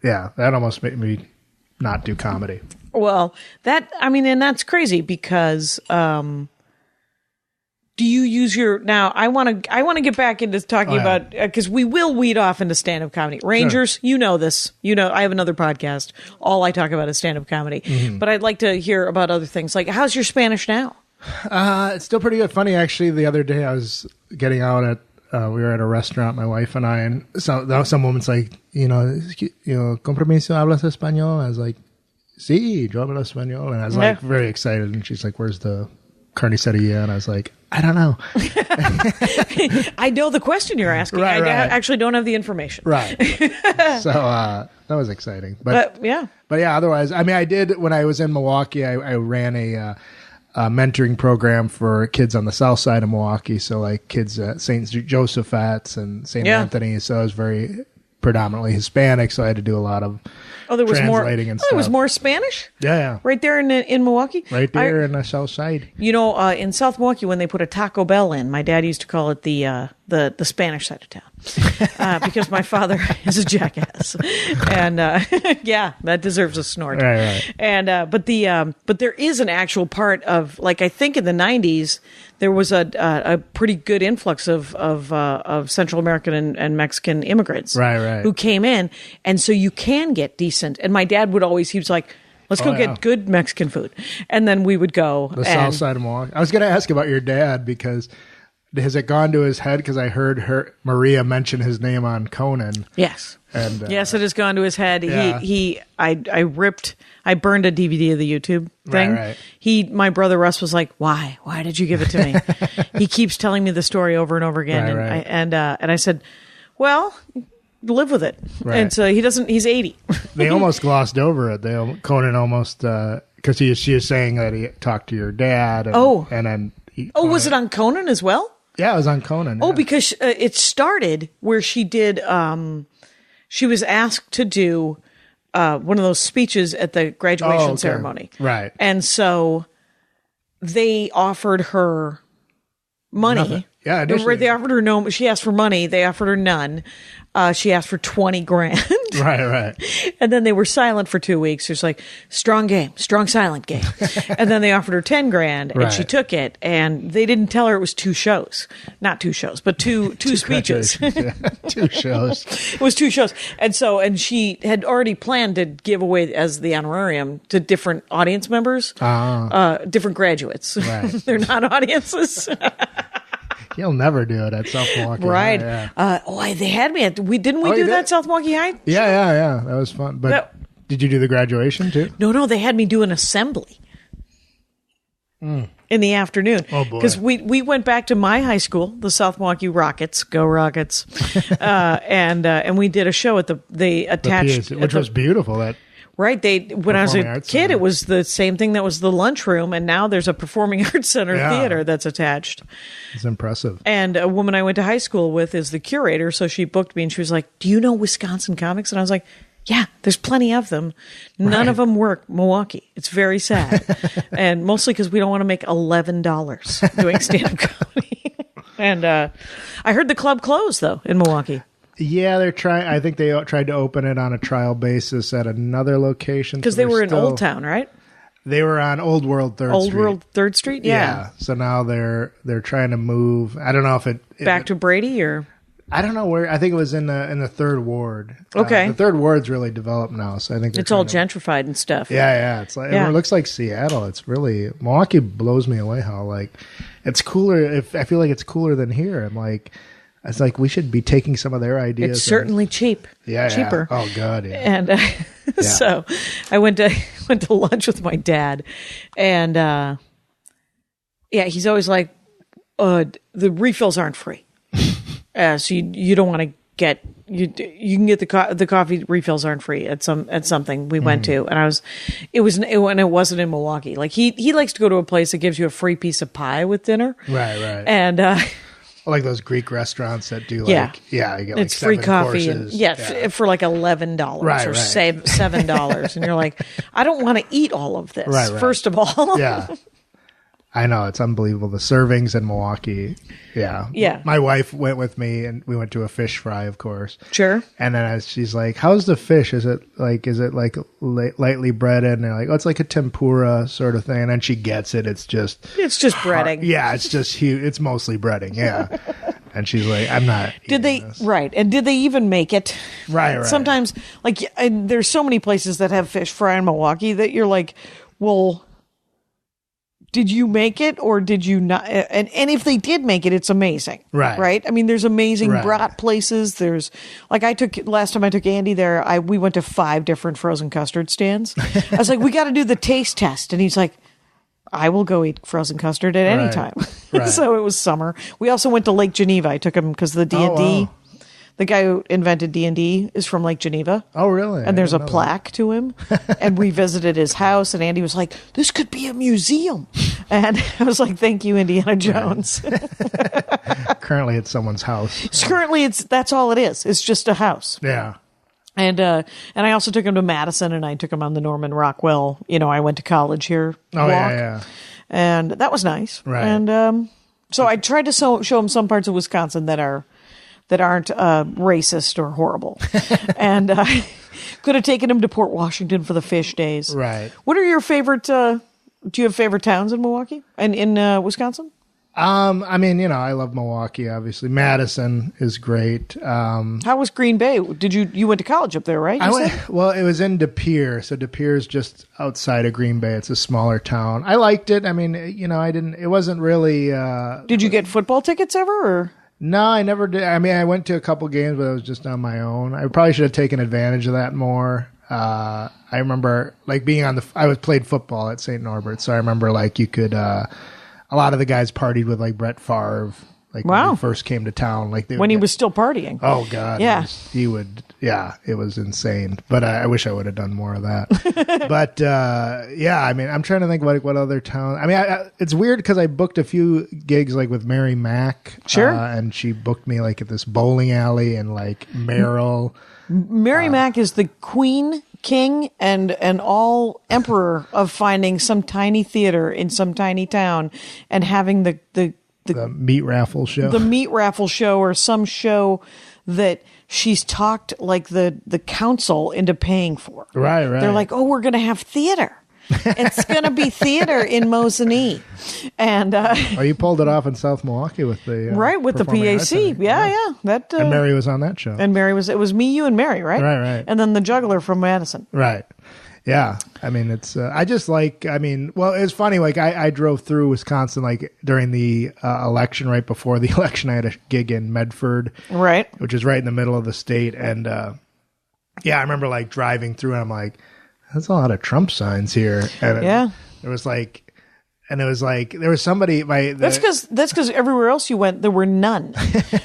Yeah, that almost made me not do comedy. Well, and that's crazy because, do you use now I want to get back into talking about, because we will weed off into stand-up comedy. Rangers, You know this. I have another podcast. All I talk about is stand-up comedy. But I'd like to hear about other things. Like, how's your Spanish now? It's still pretty good. Funny, actually, the other day I was getting out at, we were at a restaurant, my wife and I, and some woman's like, compromiso, hablas español? I was like, sí, yo hablo español. And I was like very excited. And she's like, where's the carniceria? And I was like, I don't know. I know the question you're asking. I actually don't have the information. Right. So that was exciting. But yeah. Otherwise, I did, when I was in Milwaukee, I ran a mentoring program for kids on the south side of Milwaukee. So like kids at St. Joseph's and St. Anthony. So I was very predominantly Hispanic. So I had to do a lot of there was translating and stuff. There was more Spanish? Yeah. Right there in Milwaukee? Right there in the south side. In South Milwaukee, when they put a Taco Bell in, my dad used to call it the Spanish side of town. Because my father is a jackass. And that deserves a snort. Right. And but there is an actual part of, like, I think in the 90s there was a pretty good influx of Central American and Mexican immigrants who came in, and so you can get decent. And my dad he was like, let's go get good Mexican food. And then we would go. The south side of Milwaukee. I was going to ask about your dad, because has it gone to his head? Because I heard Maria mention his name on Conan. Yes. And yes, it has gone to his head. Yeah. I burned a DVD of the YouTube thing. Right. My brother Russ was like, why did you give it to me? He keeps telling me the story over and over again. Right. And I said, well, live with it. Right. And so he's 80. They almost glossed over it. Conan almost, because she was saying that he talked to your dad. And then was it on Conan as well? Yeah, it was on Conan. Oh, because it started where she did, she was asked to do one of those speeches at the graduation ceremony. Right. And so they offered her money. Nothing. Yeah, initially. They offered her she asked for money. They offered her none. She asked for $20,000. Right. And then they were silent for 2 weeks. It's like, strong silent game. And then they offered her $10,000 and she took it. And they didn't tell her it was 2 shows. Not 2 shows, but two speeches. 2 shows. It was 2 shows. And she had already planned to give away as the honorarium to different audience members, different graduates. Right. They're not audiences. You'll never do it at South Milwaukee. Right. Yeah. They had me at, didn't we do that South Milwaukee High? Yeah. That was fun. But did you do the graduation too? No, they had me do an assembly in the afternoon. Oh boy. Because we went back to my high school, the South Milwaukee Rockets, go Rockets. And we did a show at they attached. Which was beautiful. Right. When I was a kid, it was the same thing that was the lunchroom, and now there's a performing arts center theater that's attached. It's impressive. And a woman I went to high school with is the curator, so she booked me, and she was like, do you know Wisconsin comics? And I was like, yeah, there's plenty of them. None of them work Milwaukee. It's very sad. And mostly because we don't want to make $11 doing stand-up comedy. And I heard the club closed, though, in Milwaukee. Yeah, they're trying. I think they tried to open it on a trial basis at another location. Because they were in Old Town, right? They were on Old World 3rd Street. Old World 3rd Street? Yeah. So now they're trying to move. I don't know if back to Brady or... I don't know where. I think it was in the 3rd Ward. Okay. The 3rd Ward's really developed now, so I think it's all gentrified and stuff. Yeah. It's like it looks like Seattle. It's really Milwaukee blows me away how like it's cooler. I feel like it's cooler than here. I'm like, it's like we should be taking some of their ideas. It's certainly cheap. Yeah, cheaper. Yeah. Oh God, yeah. And so I went to lunch with my dad, and he's always like, the refills aren't free. So you don't want to get you can get the coffee refills aren't free at something we went to, and it wasn't in Milwaukee. Like he likes to go to a place that gives you a free piece of pie with dinner, right, and like those Greek restaurants that do you get like it's free coffee courses. And, for like $11 or $7, and you're like, I don't want to eat all of this. Right. First of all, I know, it's unbelievable. The servings in Milwaukee. Yeah. My wife went with me and we went to a fish fry, of course. Sure. And then she's like, how's the fish? Is it like lightly breaded? And they're like, oh, it's like a tempura sort of thing. And then she gets it. It's just breading. Yeah. It's just huge. It's mostly breading. Yeah. And she's like, I'm not. Did they, this. Right. And did they even make it? Right. Sometimes, like, and there's so many places that have fish fry in Milwaukee that you're like, well, did you make it or did you not? And if they did make it, it's amazing. Right. I mean, there's amazing brat places. There's like last time I took Andy there, we went to 5 different frozen custard stands. I was like, we got to do the taste test. And he's like, I will go eat frozen custard at any time. Right. So it was summer. We also went to Lake Geneva. I took him because the D&D, the guy who invented D&D is from Lake Geneva. Oh, really? And there's a plaque to him. And we visited his house, and Andy was like, this could be a museum. And I was like, thank you, Indiana Jones. Currently, it's someone's house. Currently, that's all it is. It's just a house. Yeah. And I also took him to Madison, and I took him on the Norman Rockwell. I went to college here. Oh, yeah. And that was nice. Right. And so I tried to show him some parts of Wisconsin that aren't racist or horrible. And could have taken him to Port Washington for the fish days. Right. What are your favorite, do you have favorite towns in Milwaukee and in Wisconsin? I mean, I love Milwaukee, obviously. Madison is great. How was Green Bay? You went to college up there, right? Well, it was in De Pere. So De Pere is just outside of Green Bay. It's a smaller town. I liked it. I mean, it wasn't really, did you get football tickets ever or? No, I never did. I mean, I went to a couple games, but I was just on my own. I probably should have taken advantage of that more. I remember like being I played football at St. Norbert, so I remember like you could, a lot of the guys partied with like Brett Favre, like when he first came to town, like when he was still partying. Oh God, yeah, it was insane. But I wish I would have done more of that. But I mean, I'm trying to think what other town. I mean, it's weird because I booked a few gigs like with Mary Mack, sure, and she booked me like at this bowling alley and like Merrill. Mary Mack is the queen, king, and all emperor of finding some tiny theater in some tiny town and having the meat raffle show. The meat raffle show or some show that she's talked like the council into paying for. Right. They're like, oh, we're going to have theater. It's going to be theater in Mosinee. And you pulled it off in South Milwaukee with the with the PAC. Yeah. That and Mary was on that show. And Mary it was me, you, and Mary, right? Right. And then the juggler from Madison. Right. Yeah. I mean, it's I just like. I mean, well, it's funny. Like I drove through Wisconsin like during the election, right before the election. I had a gig in Medford, right, which is right in the middle of the state, and I remember like driving through, and I'm like, there's a lot of Trump signs here. And there was somebody. That's because everywhere else you went, there were none.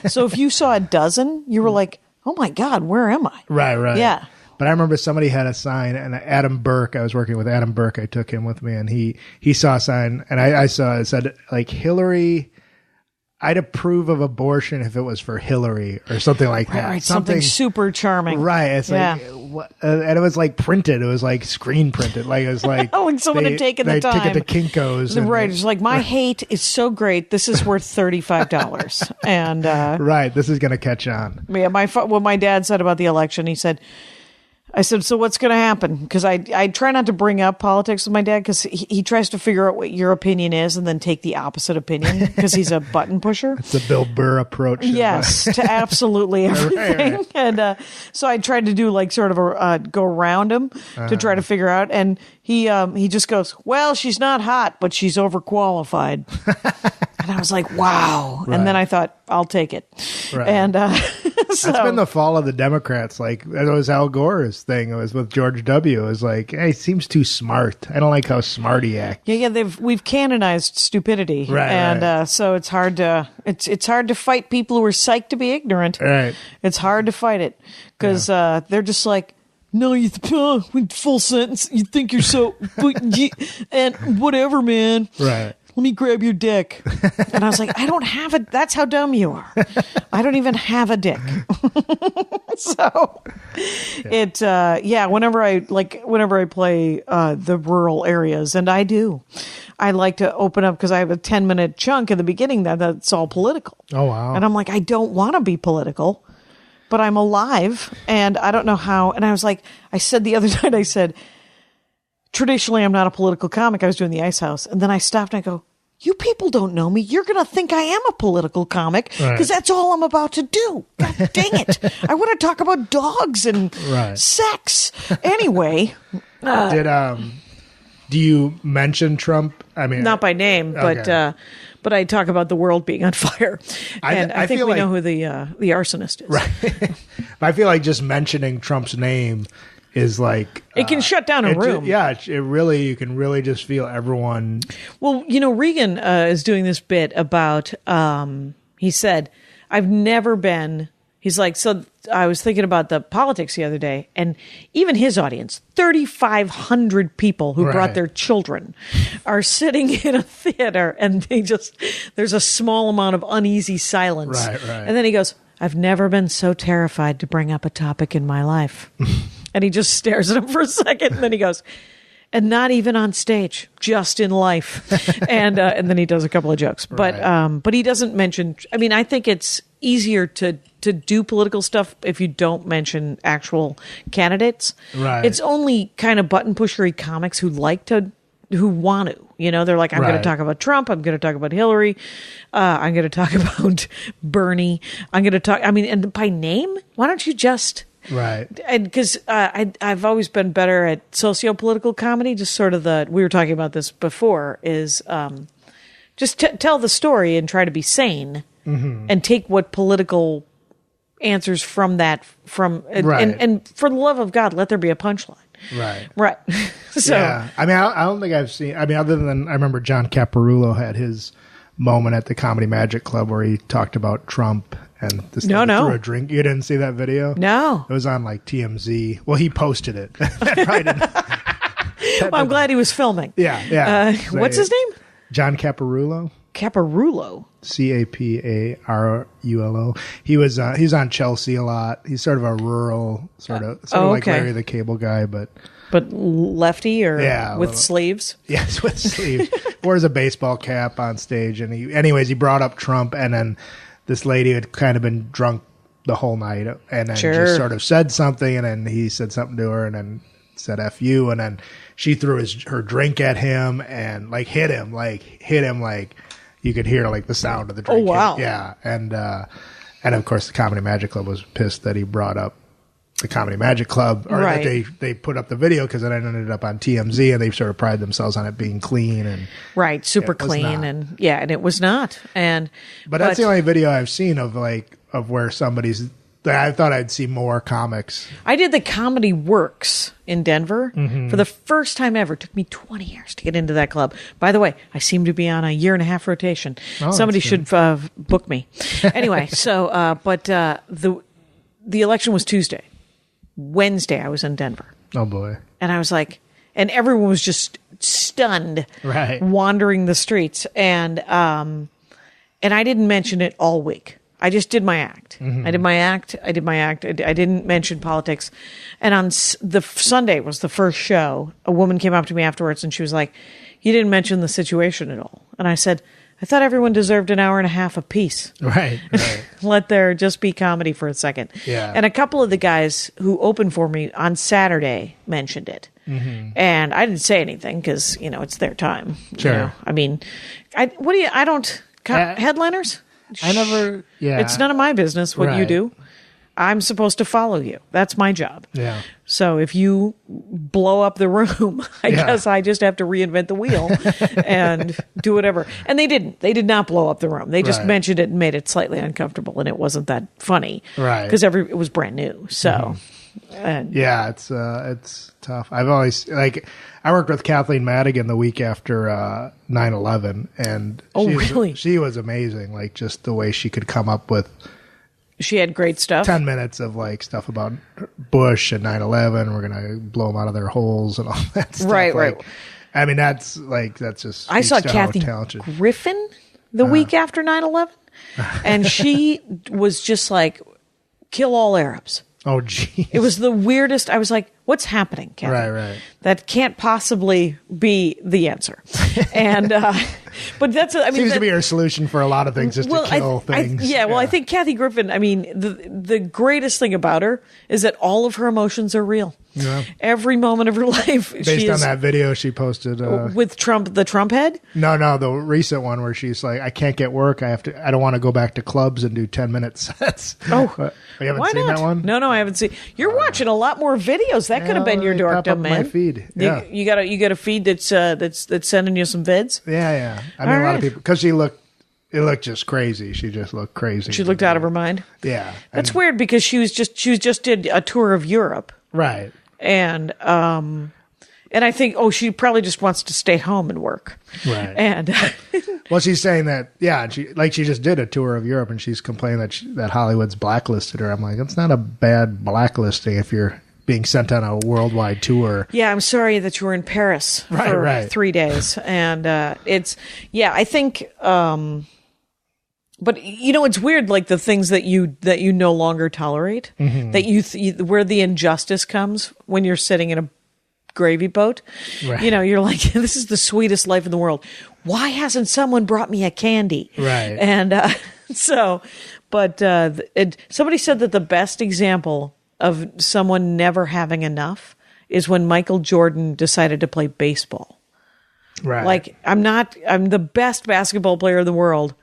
So if you saw a dozen, you were like, oh my God, where am I? Right. Yeah. But I remember somebody had a sign, and Adam Burke, I was working with Adam Burke. I took him with me, and he saw a sign, and I saw it said like Hillary I'd approve of abortion if it was for Hillary or something like that. Right, something super charming. Right. It's like, and it was like printed. It was like screen printed. Like it was like, oh, and someone had taken the time. They took it to Kinko's. Right. It's like, my hate is so great. This is worth $35. And right. This is going to catch on. Yeah. What my dad said about the election, I said, so what's going to happen? Because I try not to bring up politics with my dad because he tries to figure out what your opinion is and then take the opposite opinion because he's a button pusher. It's a Bill Burr approach. Yes, to absolutely everything. Right. And so I tried to do like sort of a go around him to try to figure out. And he just goes, well, she's not hot, but she's overqualified. And I was like, wow. Right. And then I thought, I'll take it. Right. And so, that's been the fall of the Democrats. Like, it was Al Gore's thing. It was with George W. It was like, hey, he seems too smart. I don't like how smart he acts. Yeah, we've canonized stupidity. Right. And so it's hard to fight people who are psyched to be ignorant. Right. It's hard to fight it because they're just like, no, with full sentence, you think you're so, and whatever, man. Right. Let me grab your dick. And I was like, I don't have it. That's how dumb you are. I don't even have a dick. So whenever I play the rural areas, and I do, I like to open up because I have a 10-minute chunk in the beginning that's all political. Oh, wow. And I'm like, I don't want to be political, but I'm alive and I don't know how. And I was like, I said the other night, I said, traditionally, I'm not a political comic. I was doing the Ice House. And then I stopped and I go, you people don't know me. You're going to think I am a political comic because that's all I'm about to do. God dang it. I want to talk about dogs and sex. Anyway. Do you mention Trump? I mean, not by name, but I talk about the world being on fire. And I think we know who the arsonist is. Right. I feel like just mentioning Trump's name is like it can shut down a room. You can really just feel everyone. Well, Reagan is doing this bit about. He said, "I've never been." He's like, so I was thinking about the politics the other day, and even his audience, 3,500 people who brought their children, are sitting in a theater, and there's a small amount of uneasy silence. Right. And then he goes, "I've never been so terrified to bring up a topic in my life." And he just stares at him for a second, and then he goes, "And not even on stage, just in life." And then he does a couple of jokes, but he doesn't mention. I mean, I think it's easier to do political stuff if you don't mention actual candidates. Right. It's only kind of button pushery comics who want to. They're like, I'm going to talk about Trump. I'm going to talk about Hillary. I'm going to talk about Bernie. I'm going to talk. I mean, and by name, why don't you just. Right. And because I've always been better at socio-political comedy, just sort of we were talking about this before, is just tell the story and try to be sane and take what political answers from that, and for the love of God, let there be a punchline. Right. So, yeah. I mean, I don't think I've seen, other than I remember John Caparulo had his moment at the Comedy Magic Club where he talked about Trump and this threw a drink. You didn't see that video? No. It was on like TMZ. Well, he posted it. Well, I'm glad he was filming. Yeah. What's his name? John Caparulo. Caparulo. Caparulo. He's on Chelsea a lot. He's sort of a rural, sort of like Larry the Cable Guy, but lefty or with sleeves. Yes, with sleeves. Wears a baseball cap on stage, and he brought up Trump, and then this lady had kind of been drunk the whole night, and then just sort of said something, and then he said something to her, and then said "F you," and then she threw her drink at him and hit him like you could hear like the sound of the drink. Oh wow! Yeah, and of course the Comedy Magic Club was pissed that he brought up the Comedy Magic Club, or that they put up the video because it ended up on TMZ, and they sort of pride themselves on it being clean and super clean, and it was not. But that's the only video I've seen of where somebody's. I thought I'd see more comics. I did the Comedy Works in Denver for the first time ever. It took me 20 years to get into that club. By the way, I seem to be on a 1.5-year rotation. Somebody should book me. Anyway, the election was Tuesday. Wednesday, I was in Denver. Oh, boy. And I was like, and everyone was just stunned, wandering the streets. And And I didn't mention it all week. I just did my act. I did my act. I didn't mention politics. And on the Sunday was the first show. A woman came up to me afterwards and she was like, "You didn't mention the situation at all." And I said, "I thought everyone deserved an hour and a half apiece. Right. Let there just be comedy for a second." Yeah. And a couple of the guys who opened for me on Saturday mentioned it. And I didn't say anything because, it's their time. Sure. I mean, headliners? I never, It's none of my business what you Right. do. I'm supposed to follow you. That's my job. Yeah. So if you blow up the room, I guess I just have to reinvent the wheel and do whatever. And they didn't. They did not blow up the room. They just mentioned it and made it slightly uncomfortable, and it wasn't that funny. Right. Because it was brand new. So, and Yeah, it's tough. I've always I worked with Kathleen Madigan the week after 9/11, and really? She was amazing. Like just the way she could come up with she had great stuff. 10 minutes of stuff about Bush and 9/11. We're gonna blow them out of their holes and all that stuff. Right. I mean, that's just. I saw speaks to how Kathy talented. Griffin the week after 9/11, and she was just like, "Kill all Arabs." Oh, geez. It was the weirdest. I was like, "What's happening, Kathy? Right. That can't possibly be the answer." And but that's Seems to be her solution for a lot of things, just to kill things. I think Kathy Griffin. I mean, the greatest thing about her is that all of her emotions are real. Yeah. Every moment of her life, Based on that video she posted with Trump, the Trump head. No, the recent one where she's like, "I can't get work. I don't want to go back to clubs and do 10-minute sets." Oh, you haven't why seen not? that one? No, I haven't seen. You're watching a lot more videos. That could have been your they pop dorkdom, up man. my feed. Yeah. You got a feed that's sending you some vids. Yeah. I mean, All a lot right. of people because it looked just crazy. She just looked crazy. She looked out of her mind. Yeah, That's weird because she just did a tour of Europe, right. and I think she probably just wants to stay home and work. Right. And Well, she's saying that, and she just did a tour of Europe, and she's complaining that Hollywood's blacklisted her. I'm like, it's not a bad blacklisting if you're being sent on a worldwide tour. yeah, I'm sorry that you were in Paris for 3 days, and I think. But it's weird, like the things that you no longer tolerate, that where the injustice comes when you're sitting in a gravy boat. Right. You're like, this is the sweetest life in the world. Why hasn't someone brought me a candy? Right. And somebody said that the best example of someone never having enough is when Michael Jordan decided to play baseball. Right. Like, I'm the best basketball player in the world.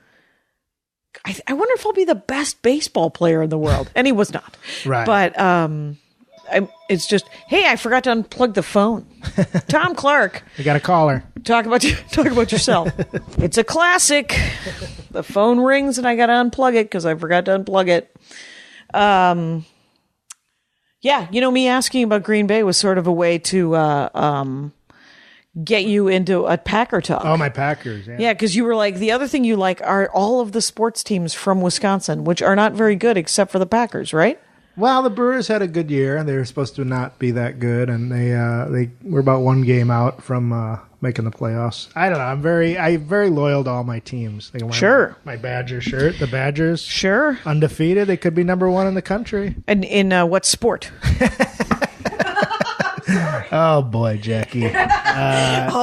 I wonder if I'll be the best baseball player in the world. And he was not. Right. But it's just, hey, I forgot to unplug the phone. Tom Clark, You got to call her. talk about yourself. It's a classic. The phone rings and I got to unplug it because I forgot to unplug it. Me asking about Green Bay was sort of a way to get you into a Packer talk. Oh, my Packers. Yeah. Yeah, because you were like, the other thing you like are all of the sports teams from Wisconsin, which are not very good except for the Packers, right? Well, the Brewers had a good year. They were supposed to not be that good, and they were about one game out from making the playoffs. I don't know. I'm very loyal to all my teams. Sure. My Badger shirt. The Badgers. Sure. Undefeated. They could be number one in the country. And in what sport? Oh, boy, Jackie.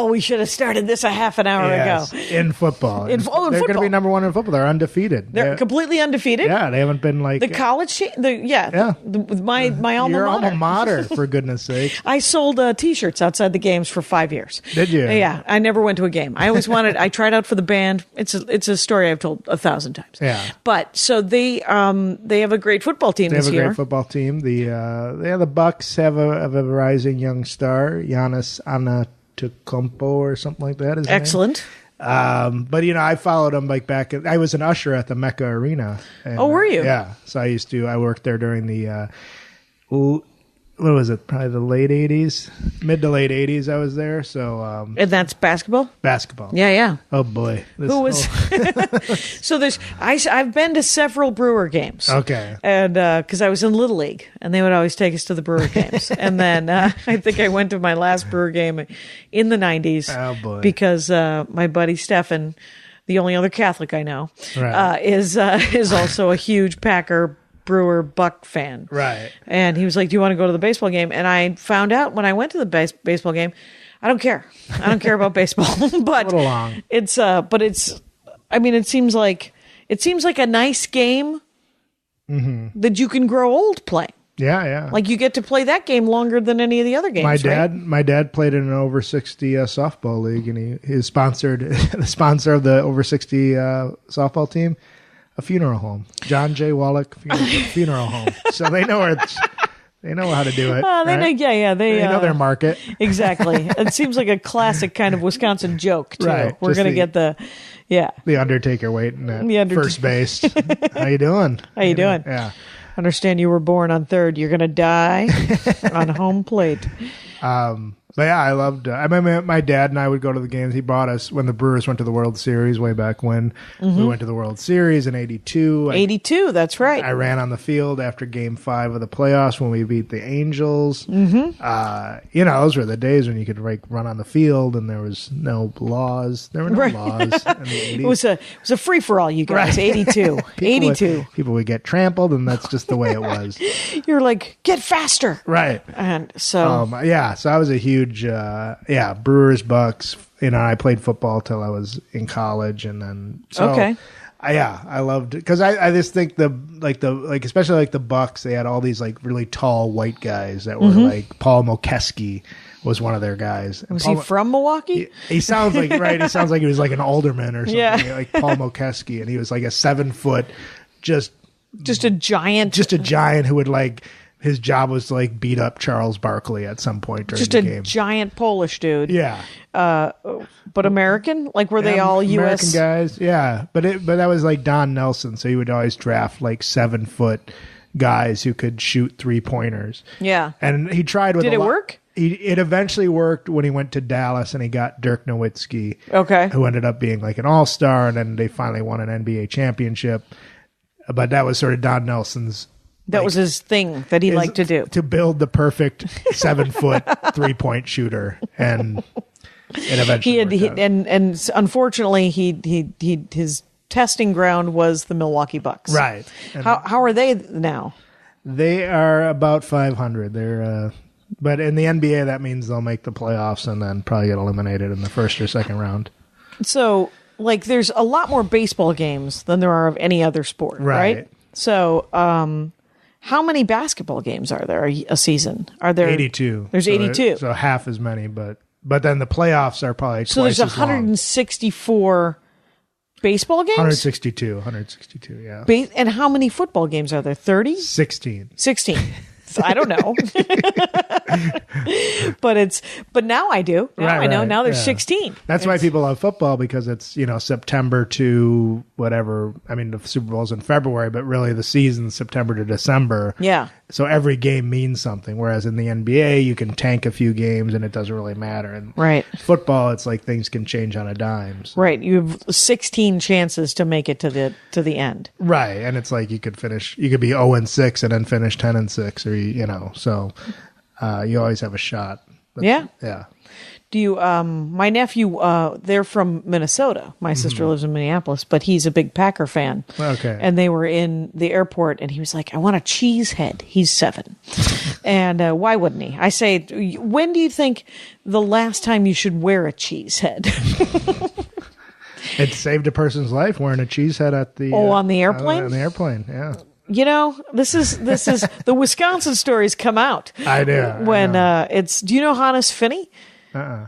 We should have started this a half an hour Yes, ago. in football. In They're football. going to be number one in football. They're undefeated. They're completely undefeated. Yeah, they haven't been like... The college team? My alma Your mater. alma mater, for goodness sake. I sold T-shirts outside the games for 5 years. Did you? Yeah, I never went to a game. I always wanted. I tried out for the band. It's a story I've told 1,000 times. Yeah. But so they have a great football team They this have a year. great football team. The Bucks have a rising young star, Giannis Antetokounmpo or something like that. Is his name? Excellent. But I followed him back. I was an usher at the Mecca Arena. And, were you? Yeah. So I worked there during the what was it? Probably the late 80s, mid to late 80s. I was there. So And that's basketball. basketball. Yeah. Oh boy. Who was? So I've been to several Brewer games. Okay. And because I was in Little League, and they would always take us to the Brewer games. And then I think I went to my last Brewer game in the 90s. Oh, boy. Because my buddy Stefan the only other Catholic I know, Right. is also a huge Packer, Brewer, Buck fan. Right. And he was like, "Do you want to go to the baseball game?" And I found out when I went to the baseball game, I don't care. I don't care about baseball, but A little long. I mean, it seems like a nice game that you can grow old playing. Yeah, yeah. Like you get to play that game longer than any of the other games. My dad played in an over 60 softball league, and he is sponsored the sponsor of the over 60 softball team, a funeral home, John J. Wallach Funeral Home. So they know they know how to do it. They know their market. Exactly. It seems like a classic kind of Wisconsin joke too. Right. We're gonna get the Undertaker waiting at first base. How you doing? How you doing? Yeah. Understand you were born on third. You're gonna die on home plate. But yeah, I loved. I remember my dad and I would go to the games. He brought us when the Brewers went to the World Series way back when. We went to the World Series in '82. 82. That's right. I ran on the field after Game 5 of the playoffs when we beat the Angels. Those were the days when you could run on the field and there was no laws. There were no laws in the 80s. It was a free for all, you guys. Right. 82. 82. People would get trampled, and that's just the way it was. You're like, get faster. Right. And so so I was a huge Brewers, Bucks. I played football till I was in college, and then I loved it because I just think especially like the Bucks, they had all these like really tall white guys that were like Paul Mokeski was one of their guys. Was he from Milwaukee? He sounds like He sounds like he was like an alderman or something. Yeah. Like Paul Mokeski, and he was like a 7-foot, just a giant who would like. His job was to like beat up Charles Barkley at some point during the game. Just a giant Polish dude. Yeah. But American? Like were they all American U.S. guys? Yeah. But that was like Don Nelson, so he would always draft like 7-foot guys who could shoot 3-pointers. Yeah. And he tried with Did it work? It eventually worked when he went to Dallas and he got Dirk Nowitzki. Okay. Who ended up being like an all-star, and then they finally won an NBA championship. But that was sort of Don Nelson's. That was his thing that he liked to do. To build the perfect 7-foot 3-point shooter. And it eventually and unfortunately his testing ground was the Milwaukee Bucks. Right. And how are they now? They are about 500. They're but in the NBA that means they'll make the playoffs and then probably get eliminated in the first or second round. So like there's a lot more baseball games than there are of any other sport, right? So how many basketball games are there a season? Are there 82? There's 82. So half as many, but then the playoffs are probably so twice there's as long. 164 baseball games? 162, yeah. And how many football games are there? 30? 16. I don't know. but now I do. Now I know. Right. Now there's 16. That's why people love football, because it's, September to whatever. I mean, the Super Bowl's in February, but really the season's September to December. Yeah. So every game means something. Whereas in the NBA, you can tank a few games and it doesn't really matter. And right. Football, it's like things can change on a dime. So. Right. You have 16 chances to make it to the end. Right. And it's like you could be 0-6 and then finish 10-6, or so you always have a shot. Yeah. Do you my nephew they're from Minnesota. My sister lives in Minneapolis, but he's a big Packer fan. Okay. And they were in the airport and he was like, I want a cheese head. He's 7. And why wouldn't he? I say, when do you think the last time you should wear a cheese head? It saved a person's life wearing a cheese head at the on the airplane? On the airplane, yeah. This is the Wisconsin stories come out. I do. When it's, do you know Hannes Finney?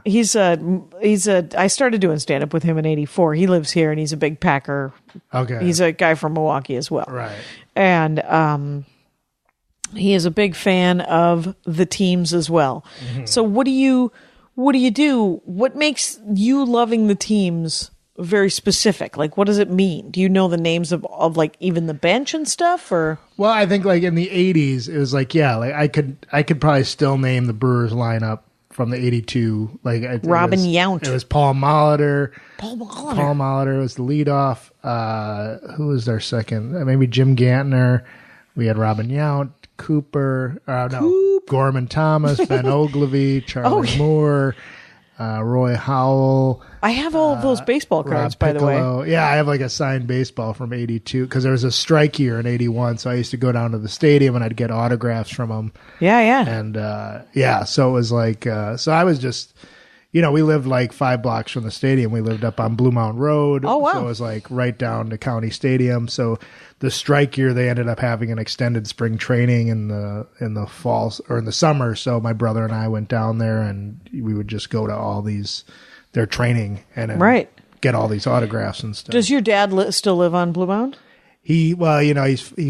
He's I started doing stand up with him in '84. He lives here and he's a big Packer. Okay. He's a guy from Milwaukee as well. Right. And he is a big fan of the teams as well. Mm-hmm. So what do you do? What makes you loving the teams very specific? Like, what does it mean? Do you know the names of like even the bench and stuff, or? Well, I think like in the '80s, it was like, yeah, like I could probably still name the Brewers lineup from the '82. Like Robin Yount. It was Paul Molitor. Paul Molitor was the leadoff. Who was their second? Maybe Jim Gantner. We had Robin Yount, Gorman Thomas, Ben Ogilvy, Charlie Moore. Roy Howell. I have all of those baseball cards, by the way. Yeah, I have like a signed baseball from 82 because there was a strike year in 81. So I used to go down to the stadium and I'd get autographs from them. Yeah. And so it was like, so I was just, we lived like 5 blocks from the stadium. We lived up on Blue Mountain Road. Oh, wow. So it was like right down to County Stadium. So the strike year, they ended up having an extended spring training in the fall or in the summer. So my brother and I went down there and we would just go to all their training and get all these autographs and stuff. Does your dad still live on Blue Mound? He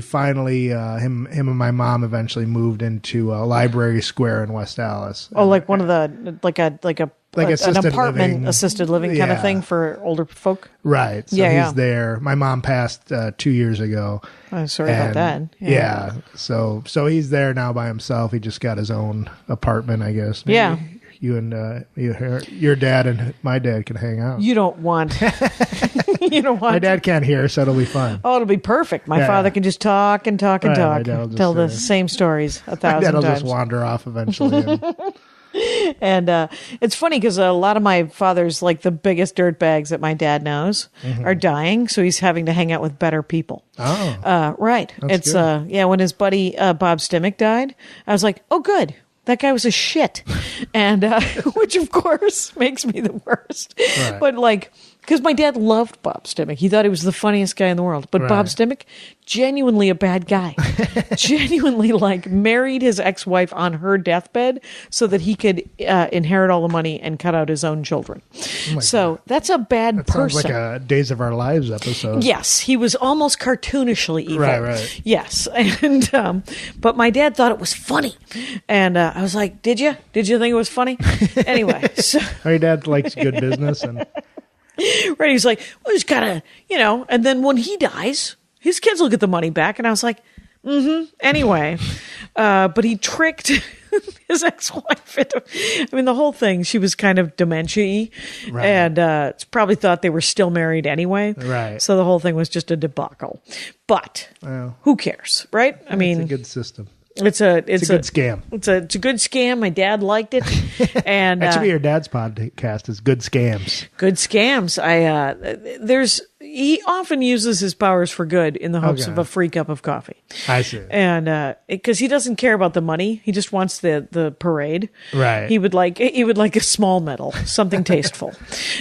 finally him and my mom eventually moved into Library Square in West Allis. Oh, like one of the an apartment assisted living kind of thing for older folk. Right. So he's there. My mom passed 2 years ago. I'm sorry about that. Yeah. So he's there now by himself. He just got his own apartment, I guess. Maybe. Yeah. You and your dad and my dad can hang out. You don't want. My dad can't hear, so it'll be fun. Oh, it'll be perfect. My father can just talk and talk and talk, tell the same stories 1,000 times. My dad will just wander off eventually. And it's funny because a lot of my father's like the biggest dirtbags that my dad knows are dying, so he's having to hang out with better people. Oh, right. That's it's good. when his buddy Bob Stimick died, I was like, oh, good. That guy was a shit. And, which of course makes me the worst. Right. But like, because my dad loved Bob Stimick. He thought he was the funniest guy in the world. But Bob Stimick, genuinely a bad guy. Genuinely like married his ex-wife on her deathbed so that he could inherit all the money and cut out his own children. Oh so that's a bad person. Sounds like a Days of Our Lives episode. Yes, he was almost cartoonishly evil. Right. Yes, and but my dad thought it was funny, and I was like, "Did you? Did you think it was funny?" Anyway, so your dad likes good business, and right, he's like, "Well, he's kind of, and then when he dies, his kids will get the money back," and I was like, Anyway, but he tricked his ex-wife into, the whole thing, she was kind of dementia-y, right. And probably thought they were still married anyway. Right. So the whole thing was just a debacle. But who cares, right? It's a good system. It's a good scam. It's a good scam. My dad liked it, and that should be your dad's podcast. Is good scams. Good scams. He often uses his powers for good in the hopes of a free cup of coffee. I see. And because he doesn't care about the money, he just wants the parade. Right. He would like a small medal, something tasteful,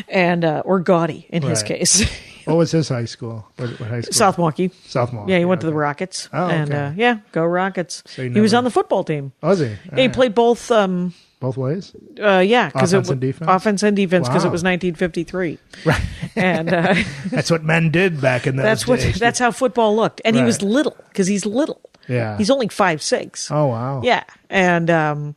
and or gaudy in his case. What was his high school? What high school? South Milwaukee. Yeah, he went to the Rockets. Oh, okay. And go Rockets. So he was on the football team. Was he? Yeah, he played both. Both ways? Yeah. Offense and defense? Offense and defense, because Wow. it was 1953. Right. And that's what men did back in those days. That's how football looked. And he was little, because he's little. Yeah. He's only 5'6". Oh, wow. Yeah. And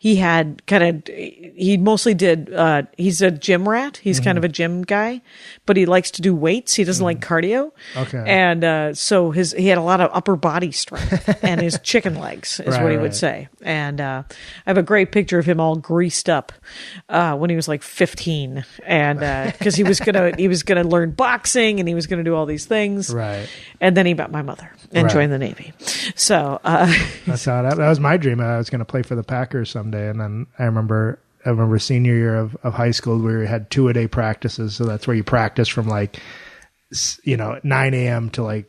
he had he mostly did, he's a gym rat. He's kind of a gym guy, but he likes to do weights. He doesn't like cardio. Okay. And so he had a lot of upper body strength and his chicken legs is what he would say. And I have a great picture of him all greased up when he was like 15. And because he was gonna learn boxing and he was gonna do all these things. Right. And then he met my mother and joined the Navy. So that's how that was my dream. I was going to play for the Packers someday, and then I remember senior year of high school, we had 2-a-day practices. So that's where you practice from 9 a.m. to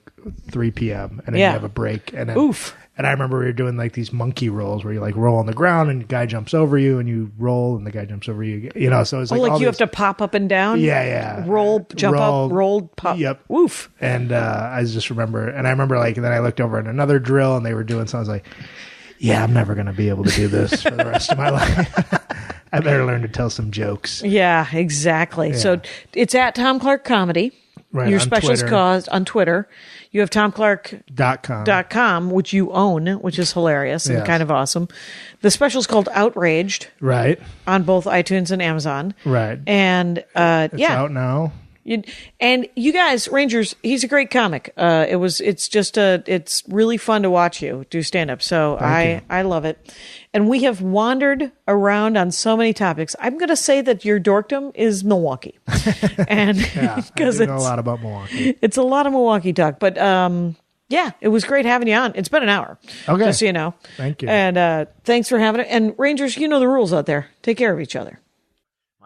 3 p.m. and then you have a break. And then, oof. And I remember we were doing these monkey rolls where you roll on the ground and the guy jumps over you and you roll and the guy jumps over you. So it's you have to pop up and down. Yeah. Roll, jump up, roll, pop. Yep. Woof. And I just remember, and I remember then I looked over at another drill and they were doing something. I was like, yeah, I'm never going to be able to do this for the rest of my life. I better learn to tell some jokes. Yeah, exactly. Yeah. So it's at Tom Clark Comedy. Right, your special's caused on Twitter. You have TomClark.com, which you own, which is hilarious and kind of awesome. The special's called Outraged. Right. On both iTunes and Amazon. Right. And it's out now. And you guys, Rangers, he's a great comic. It's really fun to watch you do stand up. So I love it. And we have wandered around on so many topics. I'm going to say that your dorkdom is Milwaukee. And because I know a lot about Milwaukee. It's a lot of Milwaukee talk, but it was great having you on. It's been an hour. Okay. Just so you know. Thank you. And thanks for having it. And Rangers, you know the rules out there. Take care of each other.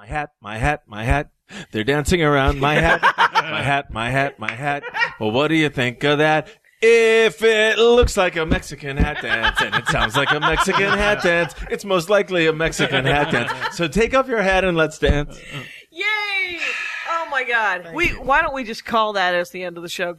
My hat, my hat, my hat. They're dancing around my hat. My hat, my hat, my hat. Well, what do you think of that? If it looks like a Mexican hat dance and it sounds like a Mexican hat dance, it's most likely a Mexican hat dance. So take off your hat and let's dance. Yay! Oh my God. Why don't we just call that as the end of the show?